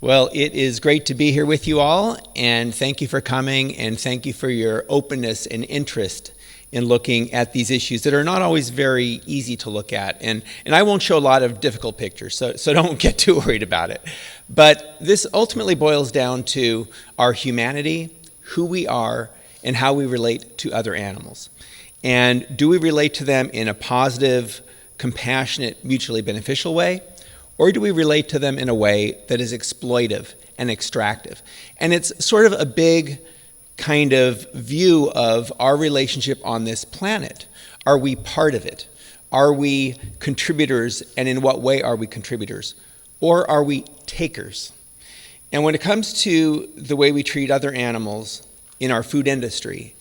Well, it is great to be here with you all, and thank you for coming, and thank you for your openness and interest in looking at these issues that are not always very easy to look at. And I won't show a lot of difficult pictures, so don't get too worried about it. But this ultimately boils down to our humanity, who we are, and how we relate to other animals. And do we relate to them in a positive, compassionate, mutually beneficial way? Or do we relate to them in a way that is exploitive and extractive? And it's sort of a big kind of view of our relationship on this planet. Are we part of it? Are we contributors, and in what way are we contributors? Or are we takers? And when it comes to the way we treat other animals in our food industry,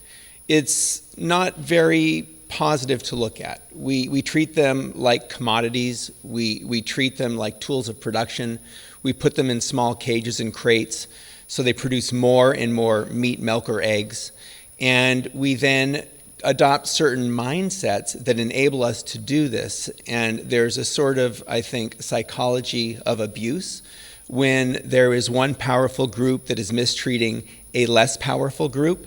it's not very positive to look at. We treat them like commodities. We treat them like tools of production. We put them in small cages and crates so they produce more and more meat, milk, or eggs. And we then adopt certain mindsets that enable us to do this. And there's a sort of, I think, psychology of abuse when there is one powerful group that is mistreating a less powerful group,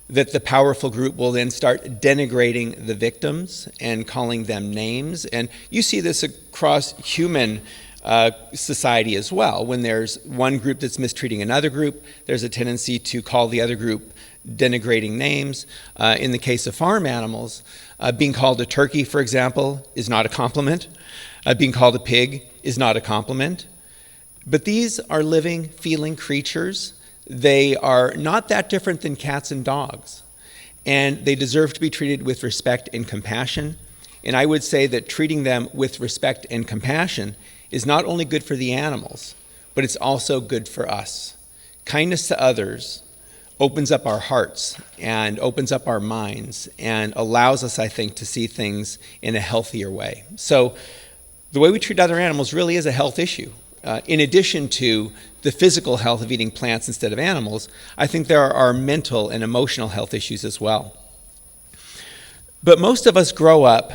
that the powerful group will then start denigrating the victims and calling them names. And you see this across human society as well. When there's one group that's mistreating another group, there's a tendency to call the other group denigrating names. In the case of farm animals, being called a turkey, for example, is not a compliment. Being called a pig is not a compliment. But these are living, feeling creatures. They are not that different than cats and dogs, and they deserve to be treated with respect and compassion. And I would say that treating them with respect and compassion is not only good for the animals, but it's also good for us. Kindness to others opens up our hearts and opens up our minds and allows us, I think, to see things in a healthier way. So the way we treat other animals really is a health issue. In addition to the physical health of eating plants instead of animals, I think there are mental and emotional health issues as well. But most of us grow up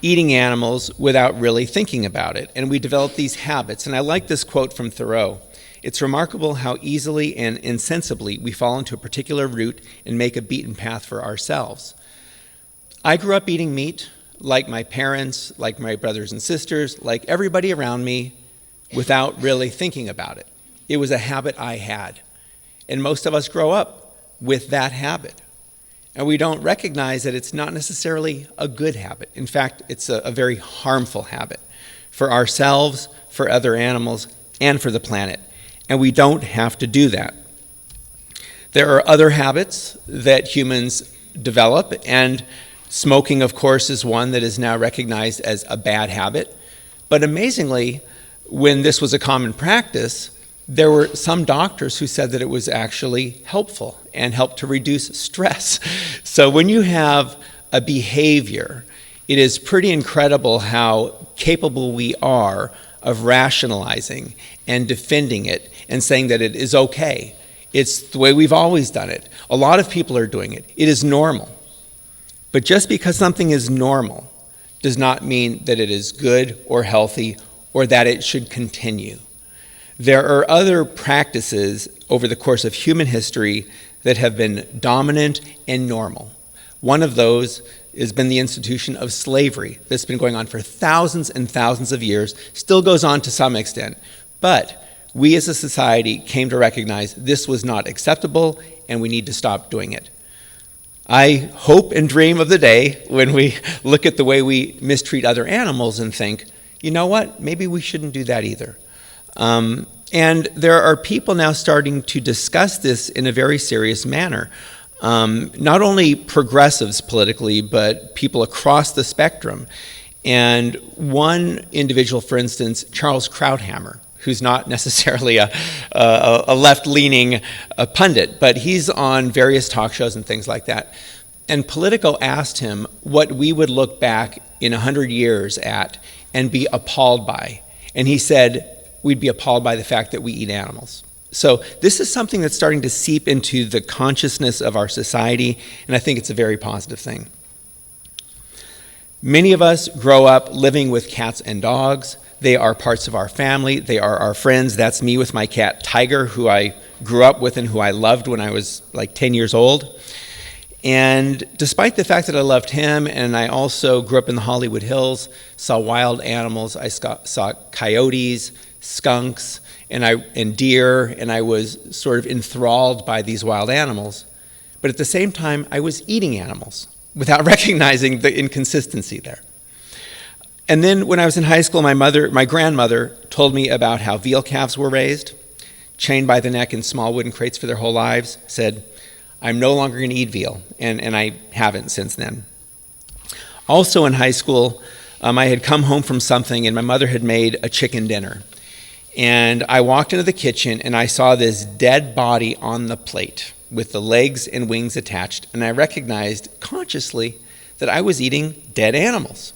eating animals without really thinking about it, and we develop these habits. And I like this quote from Thoreau. It's remarkable how easily and insensibly we fall into a particular route and make a beaten path for ourselves. I grew up eating meat like my parents, like my brothers and sisters, like everybody around me, without really thinking about it. It was a habit I had. And most of us grow up with that habit. And we don't recognize that it's not necessarily a good habit. In fact, it's a very harmful habit for ourselves, for other animals, and for the planet. And we don't have to do that. There are other habits that humans develop, and smoking, of course, is one that is now recognized as a bad habit. But amazingly, when this was a common practice, there were some doctors who said that it was actually helpful and helped to reduce stress. So when you have a behavior, it is pretty incredible how capable we are of rationalizing and defending it and saying that it is okay. It's the way we've always done it. A lot of people are doing it. It is normal. But just because something is normal does not mean that it is good or healthy or that it should continue. There are other practices over the course of human history that have been dominant and normal. One of those has been the institution of slavery that's been going on for thousands and thousands of years, still goes on to some extent. But we as a society came to recognize this was not acceptable and we need to stop doing it. I hope and dream of the day when we look at the way we mistreat other animals and think, you know what, maybe we shouldn't do that either. And there are people now starting to discuss this in a very serious manner. Not only progressives politically, but people across the spectrum. And one individual, for instance, Charles Krauthammer, who's not necessarily a left-leaning pundit, but he's on various talk shows and things like that. And Politico asked him what we would look back in 100 years at and be appalled by. And he said, we'd be appalled by the fact that we eat animals. So this is something that's starting to seep into the consciousness of our society, and I think it's a very positive thing. Many of us grow up living with cats and dogs. They are parts of our family. They are our friends. That's me with my cat Tiger, who I grew up with and who I loved when I was like 10 years old. And despite the fact that I loved him, and I also grew up in the Hollywood Hills, saw wild animals, I saw coyotes, skunks, and deer, and I was sort of enthralled by these wild animals. But at the same time, I was eating animals without recognizing the inconsistency there. And then when I was in high school, my grandmother told me about how veal calves were raised, chained by the neck in small wooden crates for their whole lives, said, I'm no longer going to eat veal, and I haven't since then. Also in high school, I had come home from something, and my mother had made a chicken dinner. And I walked into the kitchen, and I saw this dead body on the plate with the legs and wings attached, and I recognized consciously that I was eating dead animals.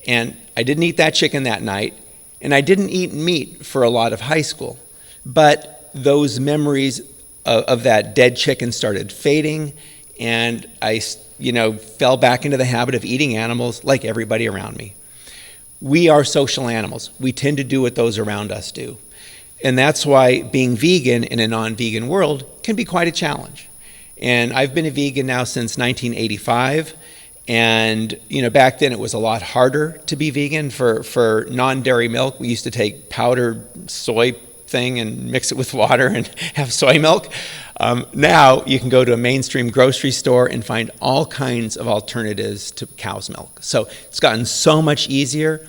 And I didn't eat that chicken that night, and I didn't eat meat for a lot of high school. But those memories of that dead chicken started fading, and I, fell back into the habit of eating animals like everybody around me. We are social animals. We tend to do what those around us do. And that's why being vegan in a non-vegan world can be quite a challenge. And I've been a vegan now since 1985. And back then it was a lot harder to be vegan. For non-dairy milk, we used to take powdered soy thing and mix it with water and have soy milk. Now you can go to a mainstream grocery store and find all kinds of alternatives to cow's milk. So it's gotten so much easier,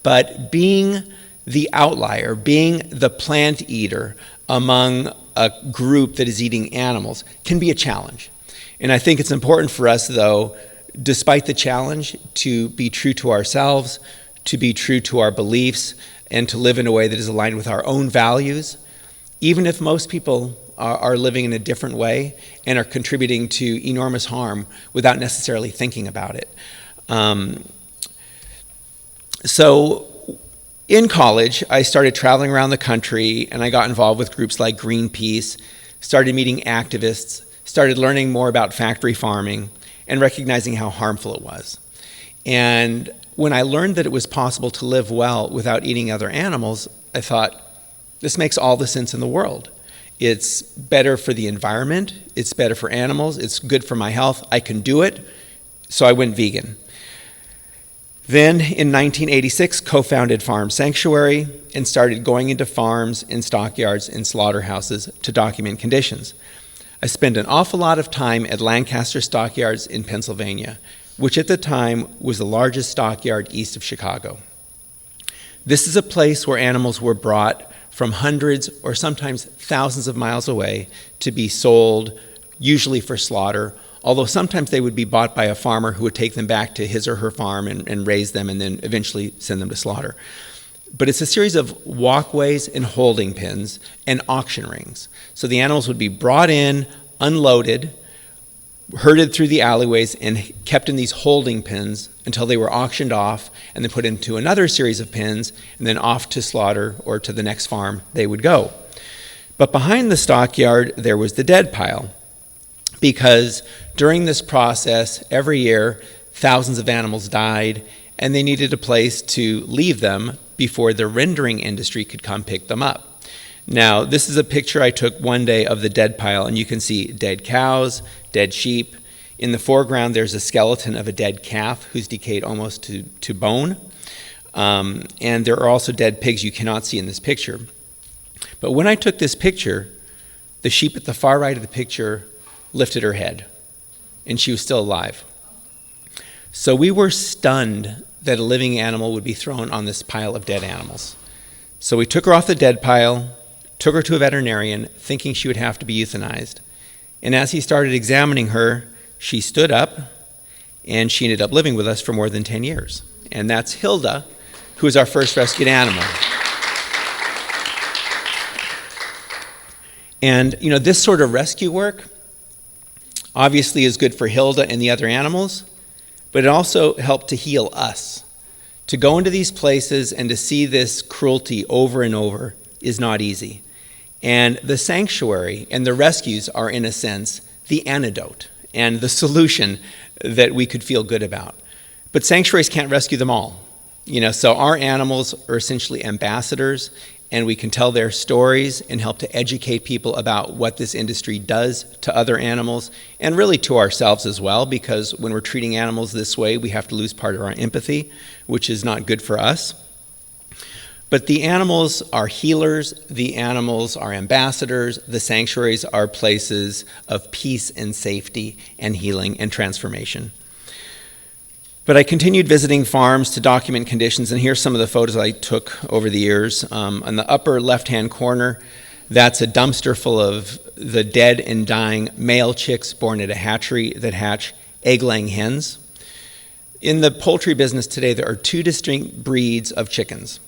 but being the outlier, being the plant eater among a group that is eating animals can be a challenge. And I think it's important for us, though, despite the challenge, to be true to ourselves, to be true to our beliefs, and to live in a way that is aligned with our own values, even if most people are living in a different way and are contributing to enormous harm without necessarily thinking about it. So in college, I started traveling around the country, and I got involved with groups like Greenpeace, started meeting activists, started learning more about factory farming, and recognizing how harmful it was. And when I learned that it was possible to live well without eating other animals, I thought, this makes all the sense in the world. It's better for the environment, it's better for animals, it's good for my health, I can do it, so I went vegan. Then in 1986, co-founded Farm Sanctuary and started going into farms and stockyards and slaughterhouses to document conditions. I spent an awful lot of time at Lancaster Stockyards in Pennsylvania, which at the time was the largest stockyard east of Chicago. This is a place where animals were brought from hundreds or sometimes thousands of miles away to be sold, usually for slaughter, although sometimes they would be bought by a farmer who would take them back to his or her farm and raise them and then eventually send them to slaughter. But it's a series of walkways and holding pens and auction rings. So the animals would be brought in, unloaded, herded through the alleyways, and kept in these holding pens until they were auctioned off and then put into another series of pens and then off to slaughter or to the next farm they would go. But behind the stockyard, there was the dead pile, because during this process, every year, thousands of animals died, and they needed a place to leave them before the rendering industry could come pick them up. Now, this is a picture I took one day of the dead pile, and you can see dead cows, dead sheep. In the foreground, there's a skeleton of a dead calf who's decayed almost to bone. And there are also dead pigs you cannot see in this picture. But when I took this picture, the sheep at the far right of the picture lifted her head, and she was still alive. So we were stunned that a living animal would be thrown on this pile of dead animals. So we took her off the dead pile, took her to a veterinarian, thinking she would have to be euthanized. And as he started examining her, she stood up, and she ended up living with us for more than 10 years. And that's Hilda, who is our first rescued animal. And, this sort of rescue work obviously is good for Hilda and the other animals, but it also helped to heal us. To go into these places and to see this cruelty over and over is not easy. And the sanctuary and the rescues are, in a sense, the antidote and the solution that we could feel good about. But sanctuaries can't rescue them all. So our animals are essentially ambassadors, and we can tell their stories and help to educate people about what this industry does to other animals and really to ourselves as well, because when we're treating animals this way, we have to lose part of our empathy, which is not good for us. But the animals are healers, the animals are ambassadors, the sanctuaries are places of peace and safety and healing and transformation. But I continued visiting farms to document conditions, and here's some of the photos I took over the years. On the upper left-hand corner, that's a dumpster full of the dead and dying male chicks born at a hatchery that hatch egg-laying hens. In the poultry business today, there are two distinct breeds of chickens.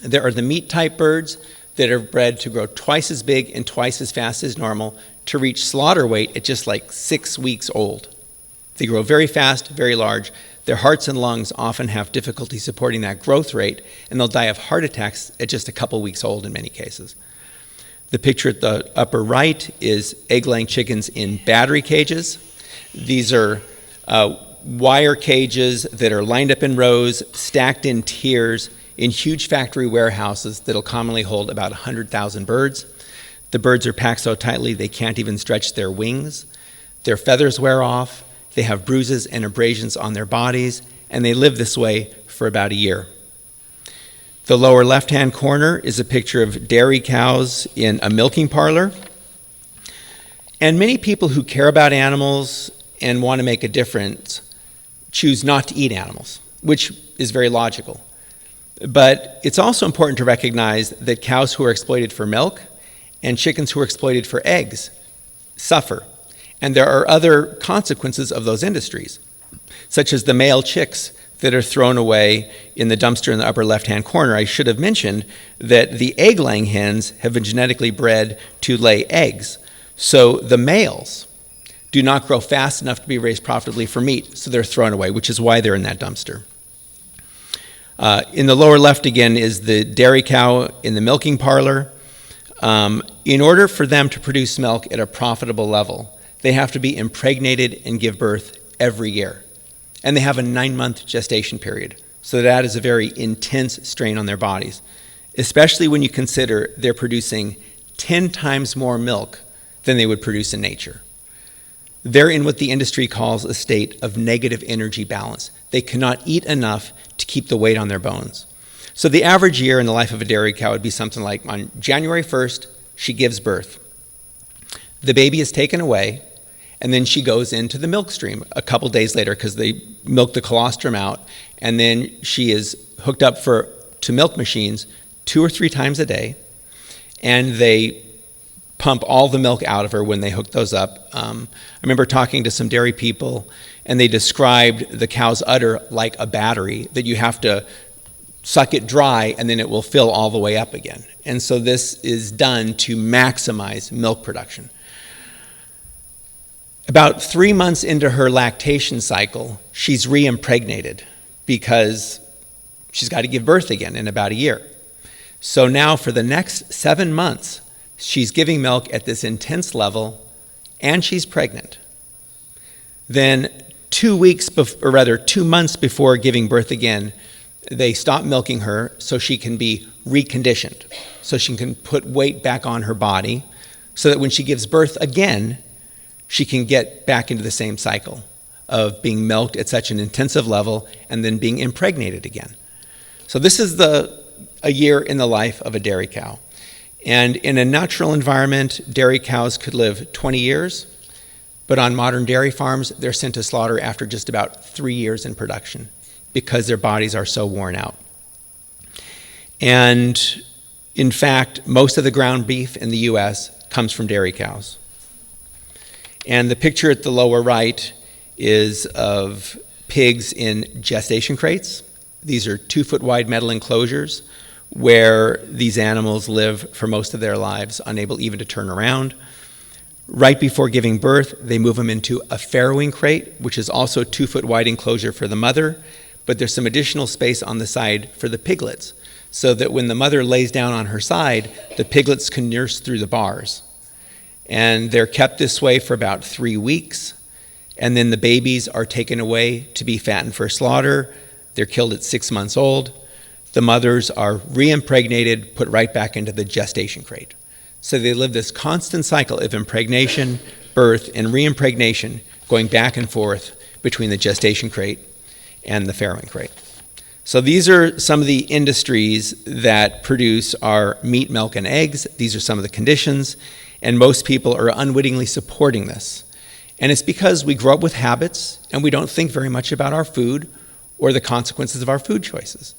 There are the meat-type birds that are bred to grow twice as big and twice as fast as normal to reach slaughter weight at just like 6 weeks old. They grow very fast, very large. Their hearts and lungs often have difficulty supporting that growth rate, and they'll die of heart attacks at just a couple weeks old in many cases. The picture at the upper right is egg-laying chickens in battery cages. These are wire cages that are lined up in rows, stacked in tiers, in huge factory warehouses that'll commonly hold about 100,000 birds. The birds are packed so tightly they can't even stretch their wings. Their feathers wear off. They have bruises and abrasions on their bodies, and they live this way for about a year. The lower left-hand corner is a picture of dairy cows in a milking parlor. And many people who care about animals and want to make a difference choose not to eat animals, which is very logical. But it's also important to recognize that cows who are exploited for milk and chickens who are exploited for eggs suffer. And there are other consequences of those industries, such as the male chicks that are thrown away in the dumpster in the upper left-hand corner. I should have mentioned that the egg-laying hens have been genetically bred to lay eggs. So the males do not grow fast enough to be raised profitably for meat, so they're thrown away, which is why they're in that dumpster. In the lower left, again, is the dairy cow in the milking parlor. In order for them to produce milk at a profitable level, they have to be impregnated and give birth every year. And they have a 9-month gestation period. So that is a very intense strain on their bodies, especially when you consider they're producing 10 times more milk than they would produce in nature. They're in what the industry calls a state of negative energy balance. They cannot eat enough to keep the weight on their bones. So the average year in the life of a dairy cow would be something like on January 1st, she gives birth. The baby is taken away, and then she goes into the milk stream a couple days later because they milk the colostrum out, and then she is hooked up to milk machines 2 or 3 times a day, and they pump all the milk out of her when they hook those up. I remember talking to some dairy people, and they described the cow's udder like a battery, that you have to suck it dry, and then it will fill all the way up again. And so this is done to maximize milk production. About 3 months into her lactation cycle, she's re-impregnated because she's got to give birth again in about a year. So now for the next 7 months, she's giving milk at this intense level, and she's pregnant. Then 2 months before giving birth again, they stop milking her so she can be reconditioned, so she can put weight back on her body, so that when she gives birth again, she can get back into the same cycle of being milked at such an intensive level and then being impregnated again. So this is a year in the life of a dairy cow. And in a natural environment, dairy cows could live 20 years, but on modern dairy farms, they're sent to slaughter after just about 3 years in production because their bodies are so worn out. And in fact, most of the ground beef in the US comes from dairy cows. And the picture at the lower right is of pigs in gestation crates. These are 2-foot wide metal enclosures where these animals live for most of their lives, unable even to turn around. Right before giving birth, they move them into a farrowing crate, which is also a 2-foot wide enclosure for the mother, but there's some additional space on the side for the piglets, so that when the mother lays down on her side, the piglets can nurse through the bars. And they're kept this way for about 3 weeks, and then the babies are taken away to be fattened for slaughter. They're killed at 6 months old. The mothers are re-impregnated, put right back into the gestation crate. So they live this constant cycle of impregnation, birth, and re-impregnation, going back and forth between the gestation crate and the farrowing crate. So these are some of the industries that produce our meat, milk, and eggs. These are some of the conditions, and most people are unwittingly supporting this. And it's because we grow up with habits and we don't think very much about our food or the consequences of our food choices.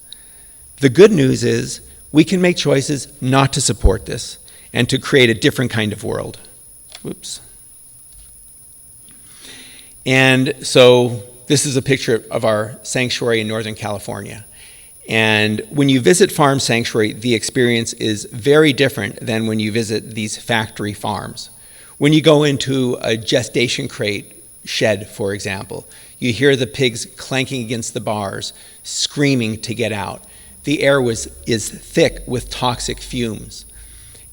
The good news is we can make choices not to support this and to create a different kind of world. Whoops. And so this is a picture of our sanctuary in Northern California. And when you visit Farm Sanctuary, the experience is very different than when you visit these factory farms. When you go into a gestation crate shed, for example, you hear the pigs clanking against the bars, screaming to get out. The air is thick with toxic fumes.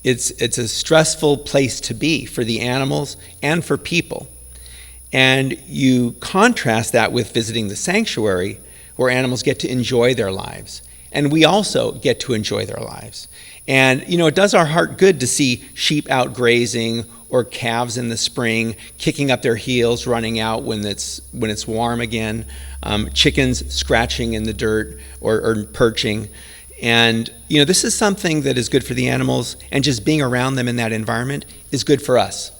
It's a stressful place to be for the animals and for people. And you contrast that with visiting the sanctuary, where animals get to enjoy their lives. And we also get to enjoy their lives. And, you know, it does our heart good to see sheep out grazing or calves in the spring kicking up their heels, running out when it's warm again, chickens scratching in the dirt or perching. And, you know, this is something that is good for the animals, and just being around them in that environment is good for us,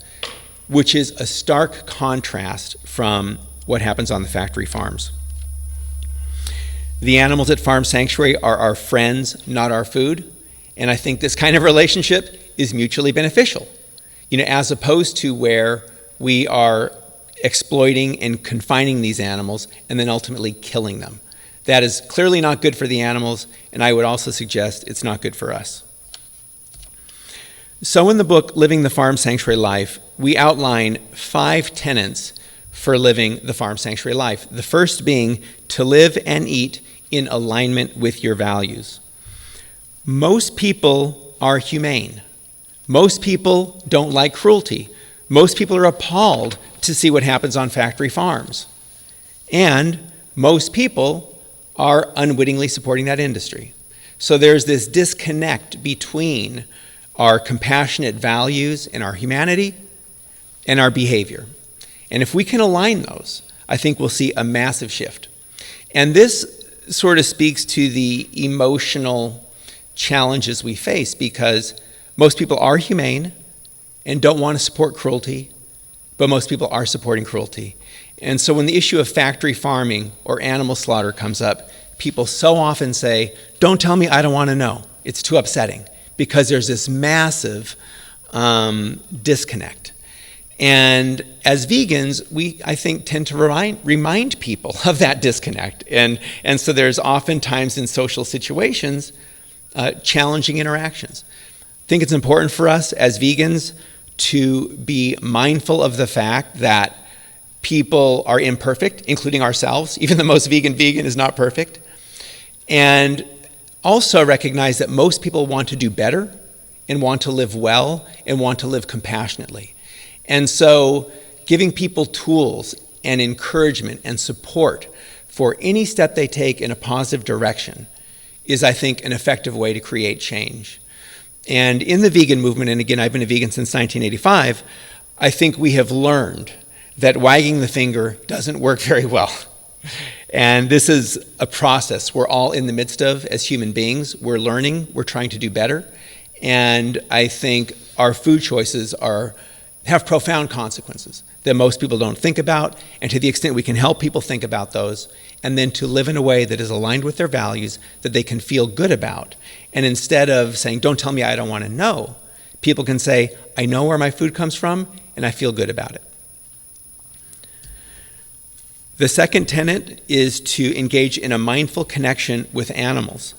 which is a stark contrast from what happens on the factory farms. The animals at Farm Sanctuary are our friends, not our food. And I think this kind of relationship is mutually beneficial, you know, as opposed to where we are exploiting and confining these animals and then ultimately killing them. That is clearly not good for the animals, and I would also suggest it's not good for us. So in the book, Living the Farm Sanctuary Life, we outline 5 tenets for living the farm sanctuary life. The first being to live and eat in alignment with your values. Most people are humane. Most people don't like cruelty. Most people are appalled to see what happens on factory farms. And most people are unwittingly supporting that industry. So there's this disconnect between our compassionate values and our humanity and our behavior. And if we can align those, I think we'll see a massive shift. And this sort of speaks to the emotional challenges we face, because most people are humane and don't want to support cruelty, but most people are supporting cruelty. And so when the issue of factory farming or animal slaughter comes up, people so often say, "Don't tell me, I don't want to know. It's too upsetting," because there's this massive disconnect. And as vegans, we, I think, tend to remind people of that disconnect. And so there's oftentimes in social situations challenging interactions. I think it's important for us as vegans to be mindful of the fact that people are imperfect, including ourselves. Even the most vegan is not perfect. And also recognize that most people want to do better and want to live well and want to live compassionately. And so giving people tools and encouragement and support for any step they take in a positive direction is, I think, an effective way to create change. And in the vegan movement, and again, I've been a vegan since 1985, I think we have learned that wagging the finger doesn't work very well. And this is a process we're all in the midst of as human beings. We're learning, we're trying to do better. And I think our food choices have profound consequences that most people don't think about, and to the extent we can help people think about those, and then to live in a way that is aligned with their values, that they can feel good about. And instead of saying, "Don't tell me, I don't want to know," people can say, "I know where my food comes from, and I feel good about it." The second tenet is to engage in a mindful connection with animals.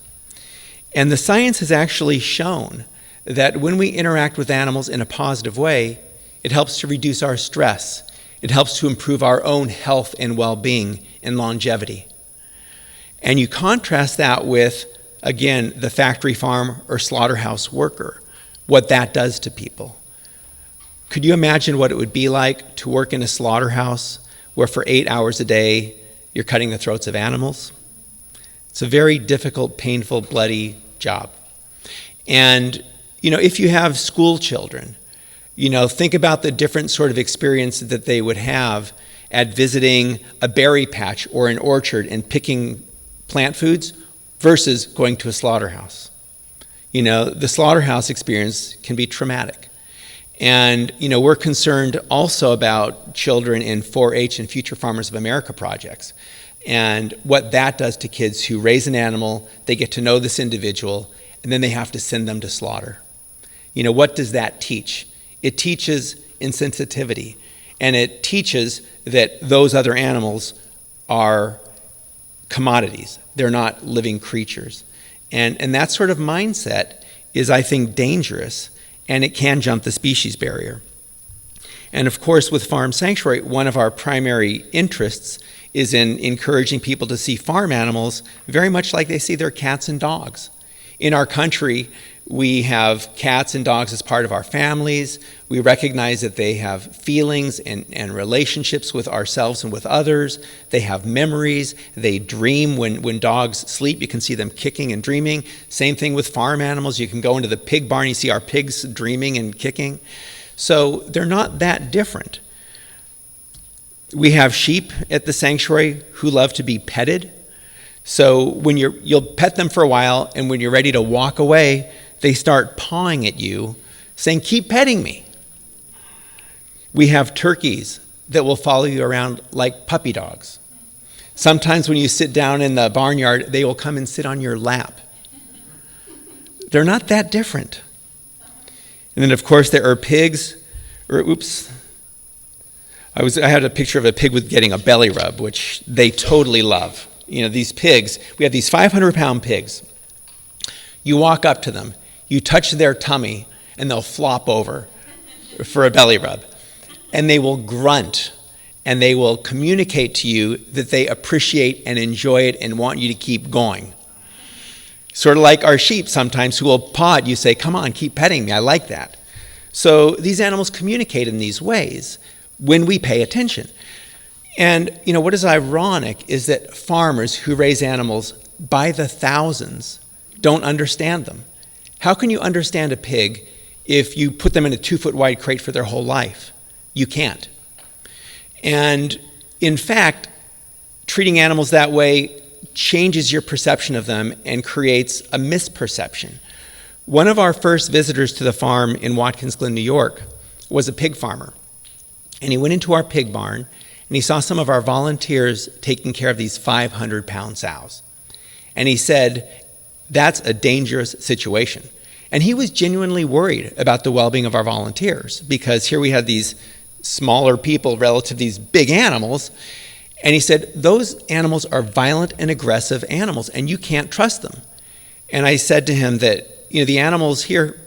And the science has actually shown that when we interact with animals in a positive way, it helps to reduce our stress. It helps to improve our own health and well-being and longevity. And you contrast that with, again, the factory farm or slaughterhouse worker, what that does to people. Could you imagine what it would be like to work in a slaughterhouse where for 8 hours a day you're cutting the throats of animals? It's a very difficult, painful, bloody job. And, if you have school children, think about the different sort of experiences that they would have at visiting a berry patch or an orchard and picking plant foods versus going to a slaughterhouse. The slaughterhouse experience can be traumatic. And, we're concerned also about children in 4-H and Future Farmers of America projects and what that does to kids who raise an animal, they get to know this individual, and then they have to send them to slaughter. What does that teach? It teaches insensitivity, and it teaches that those other animals are commodities. They're not living creatures. And that sort of mindset is, I think, dangerous, and it can jump the species barrier. And of course, with Farm Sanctuary, one of our primary interests is in encouraging people to see farm animals very much like they see their cats and dogs. In our country, we have cats and dogs as part of our families. We recognize that they have feelings and relationships with ourselves and with others. They have memories. They dream. When dogs sleep, you can see them kicking and dreaming. Same thing with farm animals. You can go into the pig barn, you see our pigs dreaming and kicking. So they're not that different. We have sheep at the sanctuary who love to be petted. So when you'll pet them for a while, and when you're ready to walk away, they start pawing at you, saying, "Keep petting me." We have turkeys that will follow you around like puppy dogs. Sometimes when you sit down in the barnyard, they will come and sit on your lap. They're not that different. And then, of course, there are pigs. I had a picture of a pig with getting a belly rub, which they totally love. These pigs, we have these 500-pound pigs. You walk up to them, you touch their tummy, and they'll flop over for a belly rub. And they will grunt, and they will communicate to you that they appreciate and enjoy it and want you to keep going. Sort of like our sheep sometimes who will paw at you, say, "Come on, keep petting me, I like that." So these animals communicate in these ways when we pay attention. And, what is ironic is that farmers who raise animals by the thousands don't understand them. How can you understand a pig if you put them in a 2-foot wide crate for their whole life? You can't. And in fact, treating animals that way changes your perception of them and creates a misperception. One of our first visitors to the farm in Watkins Glen, New York, was a pig farmer. And he went into our pig barn, and he saw some of our volunteers taking care of these 500-pound sows. And he said, "That's a dangerous situation." And he was genuinely worried about the well-being of our volunteers, because here we had these smaller people relative to these big animals. And he said, "Those animals are violent and aggressive animals, and you can't trust them." And I said to him that, the animals here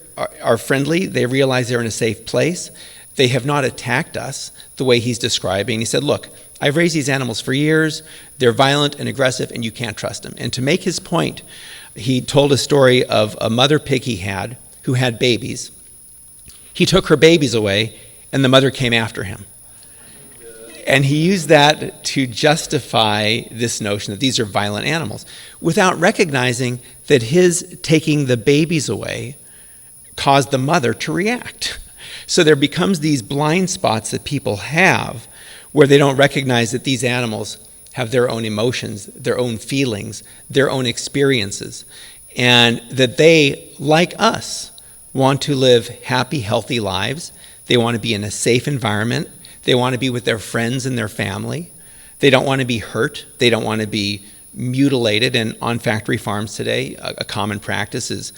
are friendly. They realize they're in a safe place. They have not attacked us the way he's describing. He said, "Look, I've raised these animals for years. They're violent and aggressive, and you can't trust them." And to make his point, he told a story of a mother pig he had who had babies. He took her babies away, and the mother came after him. And he used that to justify this notion that these are violent animals, without recognizing that his taking the babies away caused the mother to react. So there becomes these blind spots that people have where they don't recognize that these animals have their own emotions, their own feelings, their own experiences, and that they, like us, want to live happy, healthy lives. They want to be in a safe environment. They want to be with their friends and their family. They don't want to be hurt. They don't want to be mutilated. And on factory farms today, a common practice is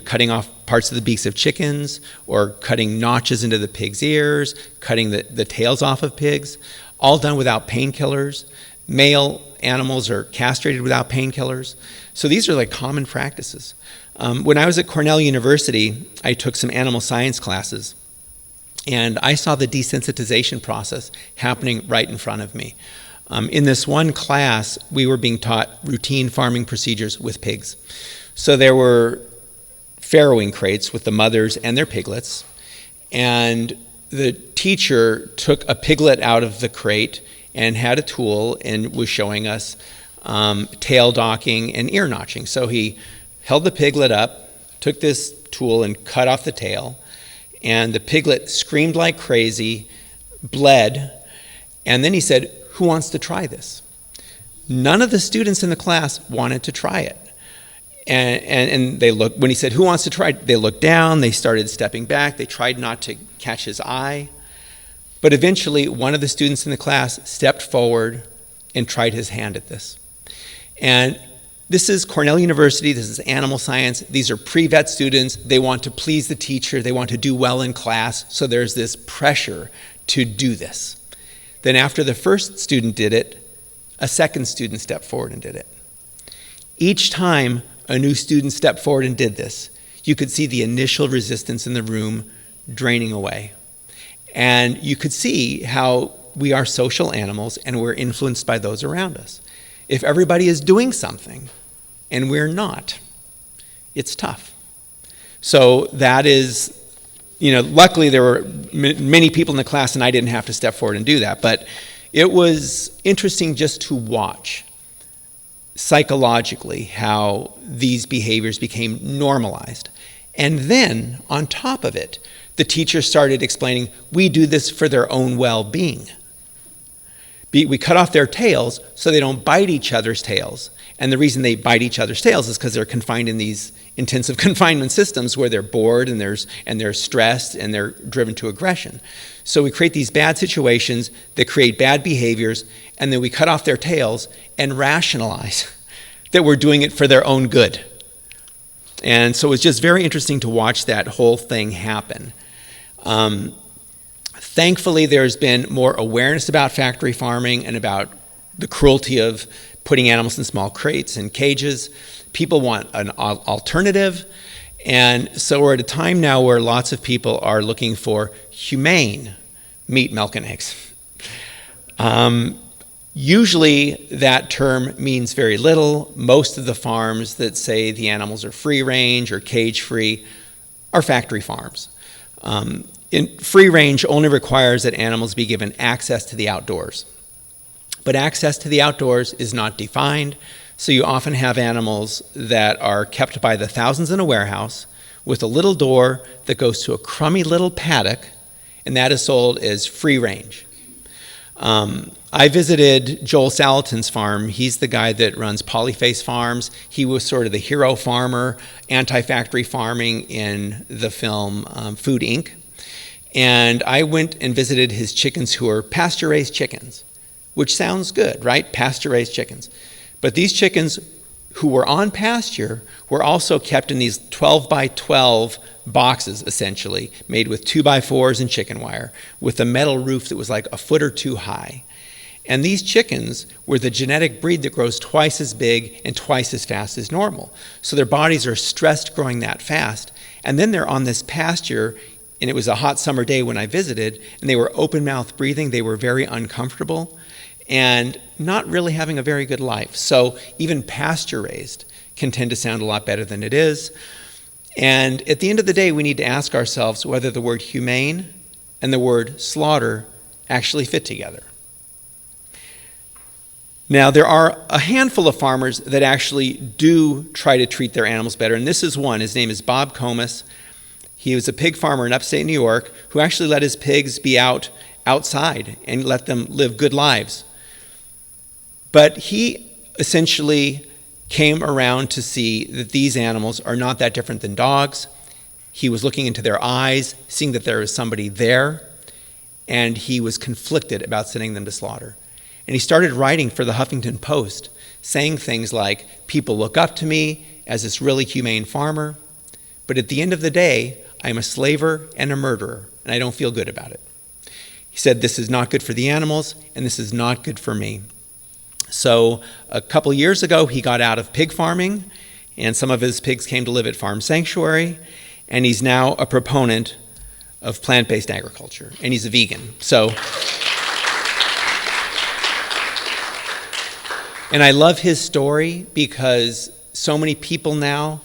cutting off parts of the beaks of chickens, or cutting notches into the pig's ears, cutting the tails off of pigs, all done without painkillers. Male animals are castrated without painkillers. So these are like common practices. When I was at Cornell University, I took some animal science classes, and I saw the desensitization process happening right in front of me. In this one class, we were being taught routine farming procedures with pigs. So there were farrowing crates with the mothers and their piglets, and the teacher took a piglet out of the crate and had a tool and was showing us tail docking, and ear notching. So he held the piglet up, took this tool and cut off the tail, and the piglet screamed like crazy, bled, and then he said, "Who wants to try this?" None of the students in the class wanted to try it. And they looked, when he said, "Who wants to try?" they looked down, they started stepping back, they tried not to catch his eye. But eventually, one of the students in the class stepped forward and tried his hand at this. And this is Cornell University, this is animal science, these are pre-vet students, they want to please the teacher, they want to do well in class, so there's this pressure to do this. Then after the first student did it, a second student stepped forward and did it. Each time a new student stepped forward and did this, you could see the initial resistance in the room draining away. And you could see how we are social animals and we're influenced by those around us. If everybody is doing something and we're not, it's tough. So that is, luckily there were many people in the class and I didn't have to step forward and do that, but it was interesting just to watch psychologically how these behaviors became normalized. And then, on top of it, the teacher started explaining, we do this for their own well-being. We cut off their tails so they don't bite each other's tails. And the reason they bite each other's tails is because they're confined in these intensive confinement systems where they're bored and they're stressed and they're driven to aggression. So we create these bad situations that create bad behaviors, and then we cut off their tails and rationalize that we're doing it for their own good. And so it's just very interesting to watch that whole thing happen. Thankfully, there's been more awareness about factory farming and about the cruelty of putting animals in small crates and cages. People want an alternative. And so we're at a time now where lots of people are looking for humane meat, milk, and eggs. Usually that term means very little. Most of the farms that say the animals are free range or cage free are factory farms. Free range only requires that animals be given access to the outdoors. But access to the outdoors is not defined, so you often have animals that are kept by the thousands in a warehouse with a little door that goes to a crummy little paddock, and that is sold as free range. I visited Joel Salatin's farm. He's the guy that runs Polyface Farms. He was sort of the hero farmer, anti-factory farming in the film Food, Inc. And I went and visited his chickens who are pasture-raised chickens, which sounds good, right? Pasture-raised chickens. But these chickens who were on pasture were also kept in these 12 by 12 boxes, essentially, made with 2x4s and chicken wire, with a metal roof that was like a foot or two high. And these chickens were the genetic breed that grows twice as big and twice as fast as normal. So their bodies are stressed growing that fast. And then they're on this pasture, and it was a hot summer day when I visited, and they were open-mouth breathing. They were very uncomfortable and not really having a very good life. So even pasture-raised can tend to sound a lot better than it is. And at the end of the day, we need to ask ourselves whether the word humane and the word slaughter actually fit together. Now, there are a handful of farmers that actually do try to treat their animals better, and this is one. His name is Bob Comas. He was a pig farmer in upstate New York who actually let his pigs be outside and let them live good lives. But he essentially came around to see that these animals are not that different than dogs. He was looking into their eyes, seeing that there was somebody there, and he was conflicted about sending them to slaughter. And he started writing for the Huffington Post, saying things like, people look up to me as this really humane farmer, but at the end of the day, I'm a slaver and a murderer, and I don't feel good about it. He said, this is not good for the animals, and this is not good for me. So a couple years ago, he got out of pig farming, and some of his pigs came to live at Farm Sanctuary, and he's now a proponent of plant-based agriculture, and he's a vegan. And I love his story because so many people now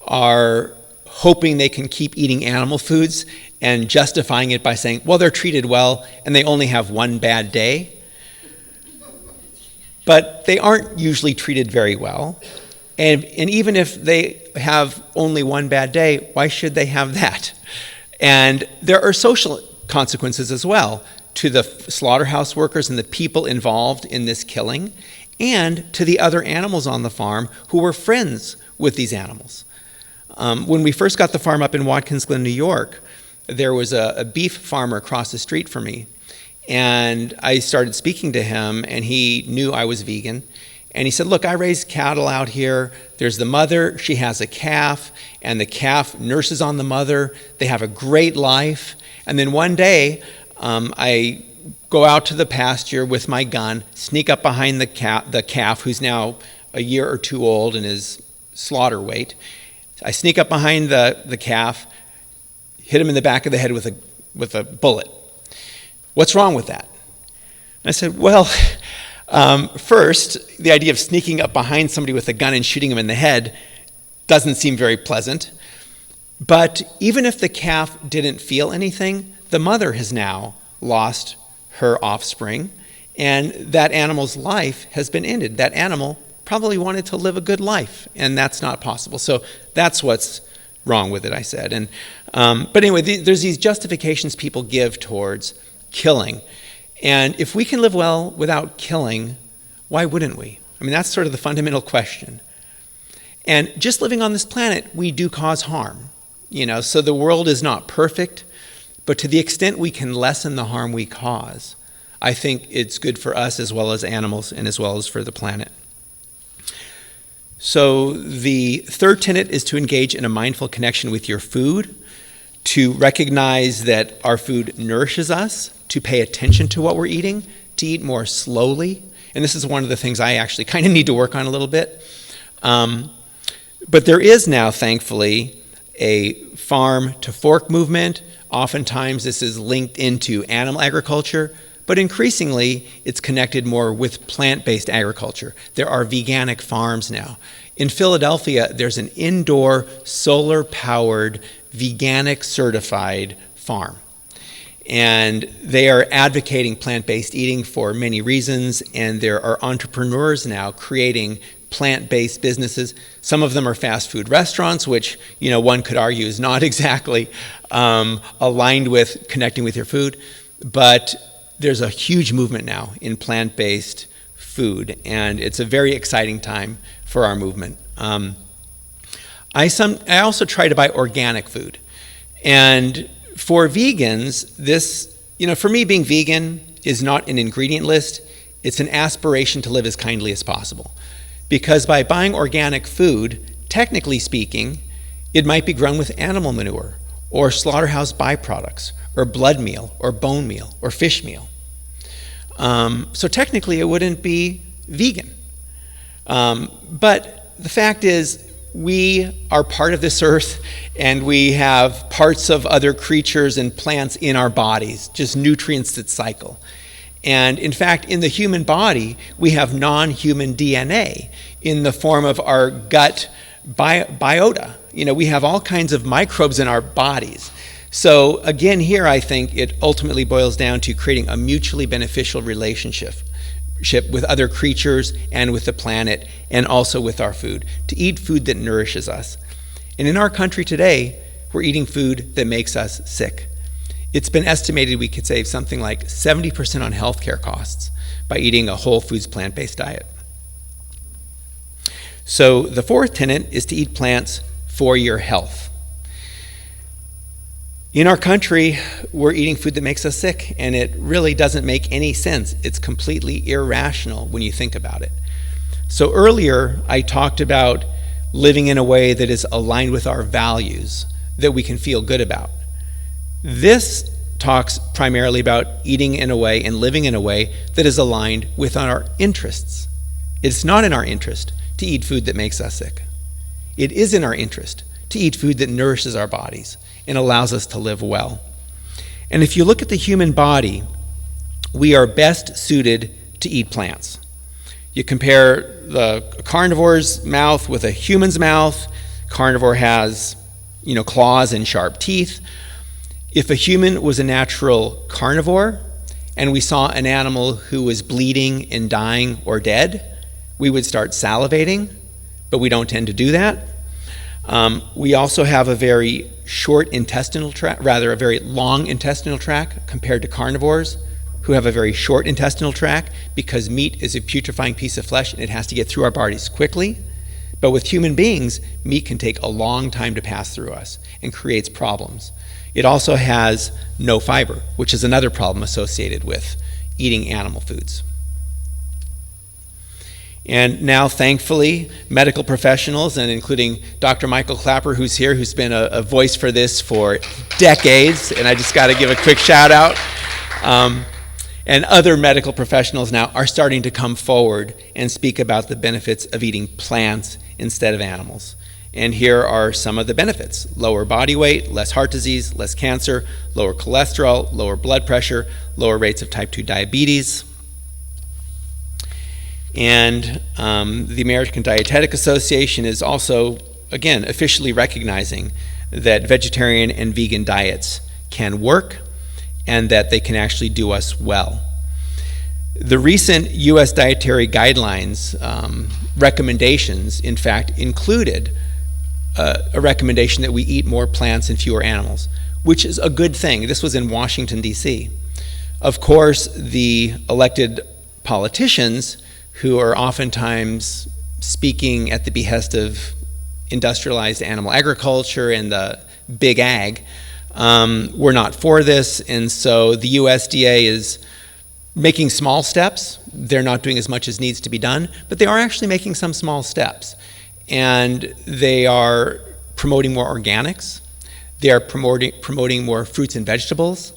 are hoping they can keep eating animal foods and justifying it by saying, well, they're treated well and they only have one bad day. but they aren't usually treated very well. And even if they have only one bad day, why should they have that? And there are social consequences as well to the slaughterhouse workers and the people involved in this killing, and to the other animals on the farm who were friends with these animals. When we first got the farm up in Watkins Glen, New York, there was a beef farmer across the street from me. And I started speaking to him, and he knew I was vegan. And he said, look, I raise cattle out here. There's the mother, she has a calf, and the calf nurses on the mother. They have a great life. And then one day, I go out to the pasture with my gun, sneak up behind the calf, who's now a year or two old and is slaughter weight. I sneak up behind the calf, hit him in the back of the head with a bullet. What's wrong with that? And I said, well, first, the idea of sneaking up behind somebody with a gun and shooting him in the head doesn't seem very pleasant. But even if the calf didn't feel anything, the mother has now lost her offspring, and that animal's life has been ended. That animal probably wanted to live a good life, and that's not possible. So that's what's wrong with it, I said. And but anyway, there's these justifications people give towards killing. And if we can live well without killing, why wouldn't we? I mean, that's sort of the fundamental question. And just living on this planet, we do cause harm. So the world is not perfect, but to the extent we can lessen the harm we cause, I think it's good for us as well as animals and as well as for the planet. So the third tenet is to engage in a mindful connection with your food, to recognize that our food nourishes us, to pay attention to what we're eating, to eat more slowly. And this is one of the things I actually kind of need to work on a little bit. But there is now, thankfully, a farm-to-fork movement. Oftentimes this is linked into animal agriculture, but increasingly it's connected more with plant-based agriculture. There are veganic farms now. In Philadelphia, there's an indoor, solar-powered, veganic certified farm. And they are advocating plant-based eating for many reasons, and there are entrepreneurs now creating plant-based businesses. Some of them are fast food restaurants, which one could argue is not exactly aligned with connecting with your food, but there's a huge movement now in plant-based food, and it's a very exciting time for our movement. I also try to buy organic food, and for vegans, this, for me, being vegan is not an ingredient list. It's an aspiration to live as kindly as possible. Because by buying organic food, technically speaking, it might be grown with animal manure or slaughterhouse byproducts or blood meal or bone meal or fish meal. So technically it wouldn't be vegan. But the fact is, we are part of this earth, and we have parts of other creatures and plants in our bodies, just nutrients that cycle. And in fact, in the human body, we have non-human DNA in the form of our gut biota. We have all kinds of microbes in our bodies. So again, here I think it ultimately boils down to creating a mutually beneficial relationship with other creatures and with the planet, and also with our food, to eat food that nourishes us. And in our country today, we're eating food that makes us sick. It's been estimated we could save something like 70% on healthcare costs by eating a whole foods plant-based diet. So the fourth tenet is to eat plants for your health. In our country, we're eating food that makes us sick, and it really doesn't make any sense. It's completely irrational when you think about it. So earlier, I talked about living in a way that is aligned with our values, that we can feel good about. This talks primarily about eating in a way and living in a way that is aligned with our interests. It's not in our interest to eat food that makes us sick. It is in our interest to eat food that nourishes our bodies and allows us to live well. And if you look at the human body, we are best suited to eat plants. You compare the carnivore's mouth with a human's mouth. Carnivore has, claws and sharp teeth. If a human was a natural carnivore and we saw an animal who was bleeding and dying or dead, we would start salivating, but we don't tend to do that. We also have a very short intestinal tract, rather a very long intestinal tract compared to carnivores who have a very short intestinal tract, because meat is a putrefying piece of flesh and it has to get through our bodies quickly. But with human beings, meat can take a long time to pass through us and creates problems. It also has no fiber, which is another problem associated with eating animal foods. And now, thankfully, medical professionals, and including Dr. Michael Clapper, who's here, who's been a voice for this for decades, and I just got to give a quick shout out, and other medical professionals now are starting to come forward and speak about the benefits of eating plants instead of animals. And here are some of the benefits: lower body weight, less heart disease, less cancer, lower cholesterol, lower blood pressure, lower rates of type 2 diabetes. And the American Dietetic Association is also, again, officially recognizing that vegetarian and vegan diets can work and that they can actually do us well. The recent U.S. dietary guidelines recommendations, in fact, included a recommendation that we eat more plants and fewer animals, which is a good thing. This was in Washington, D.C. Of course, the elected politicians, who are oftentimes speaking at the behest of industrialized animal agriculture and the big ag, we're not for this, and so the USDA is making small steps. They're not doing as much as needs to be done, but they are actually making some small steps. And they are promoting more organics. They are promoting more fruits and vegetables.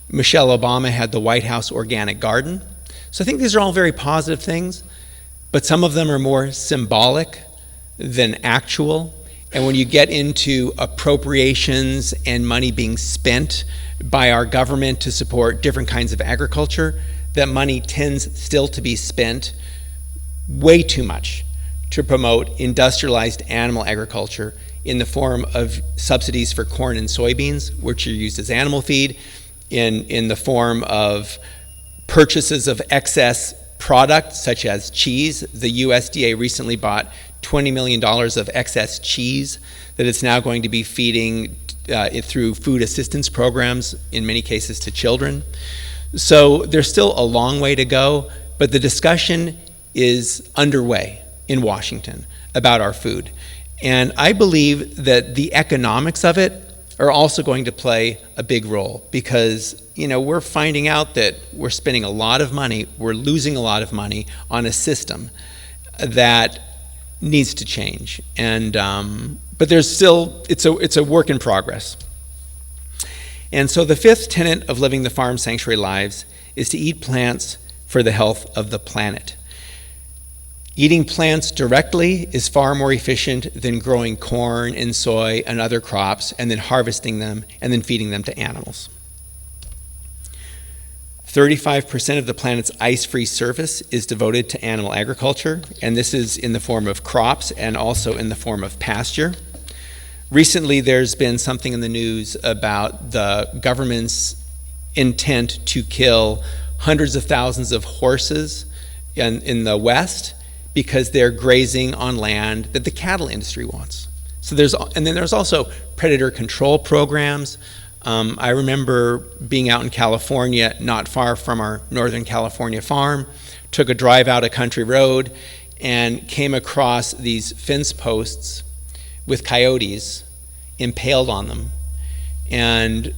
Michelle Obama had the White House Organic Garden. So I think these are all very positive things, but some of them are more symbolic than actual. And when you get into appropriations and money being spent by our government to support different kinds of agriculture, that money tends still to be spent way too much to promote industrialized animal agriculture in the form of subsidies for corn and soybeans, which are used as animal feed, in the form of purchases of excess products such as cheese. The USDA recently bought $20 million of excess cheese that it's now going to be feeding through food assistance programs, in many cases to children. So there's still a long way to go, but the discussion is underway in Washington about our food. And I believe that the economics of it are also going to play a big role, because we're finding out that we're spending a lot of money, we're losing a lot of money on a system that needs to change. And but there's still, it's a work in progress. And so the fifth tenet of living the farm sanctuary lives is to eat plants for the health of the planet. Eating plants directly is far more efficient than growing corn and soy and other crops and then harvesting them and then feeding them to animals. 35% of the planet's ice-free surface is devoted to animal agriculture, and this is in the form of crops and also in the form of pasture. Recently, there's been something in the news about the government's intent to kill hundreds of thousands of horses in the West because they're grazing on land that the cattle industry wants. So then there's also predator control programs. I remember being out in California, not far from our Northern California farm, took a drive out a country road and came across these fence posts with coyotes impaled on them and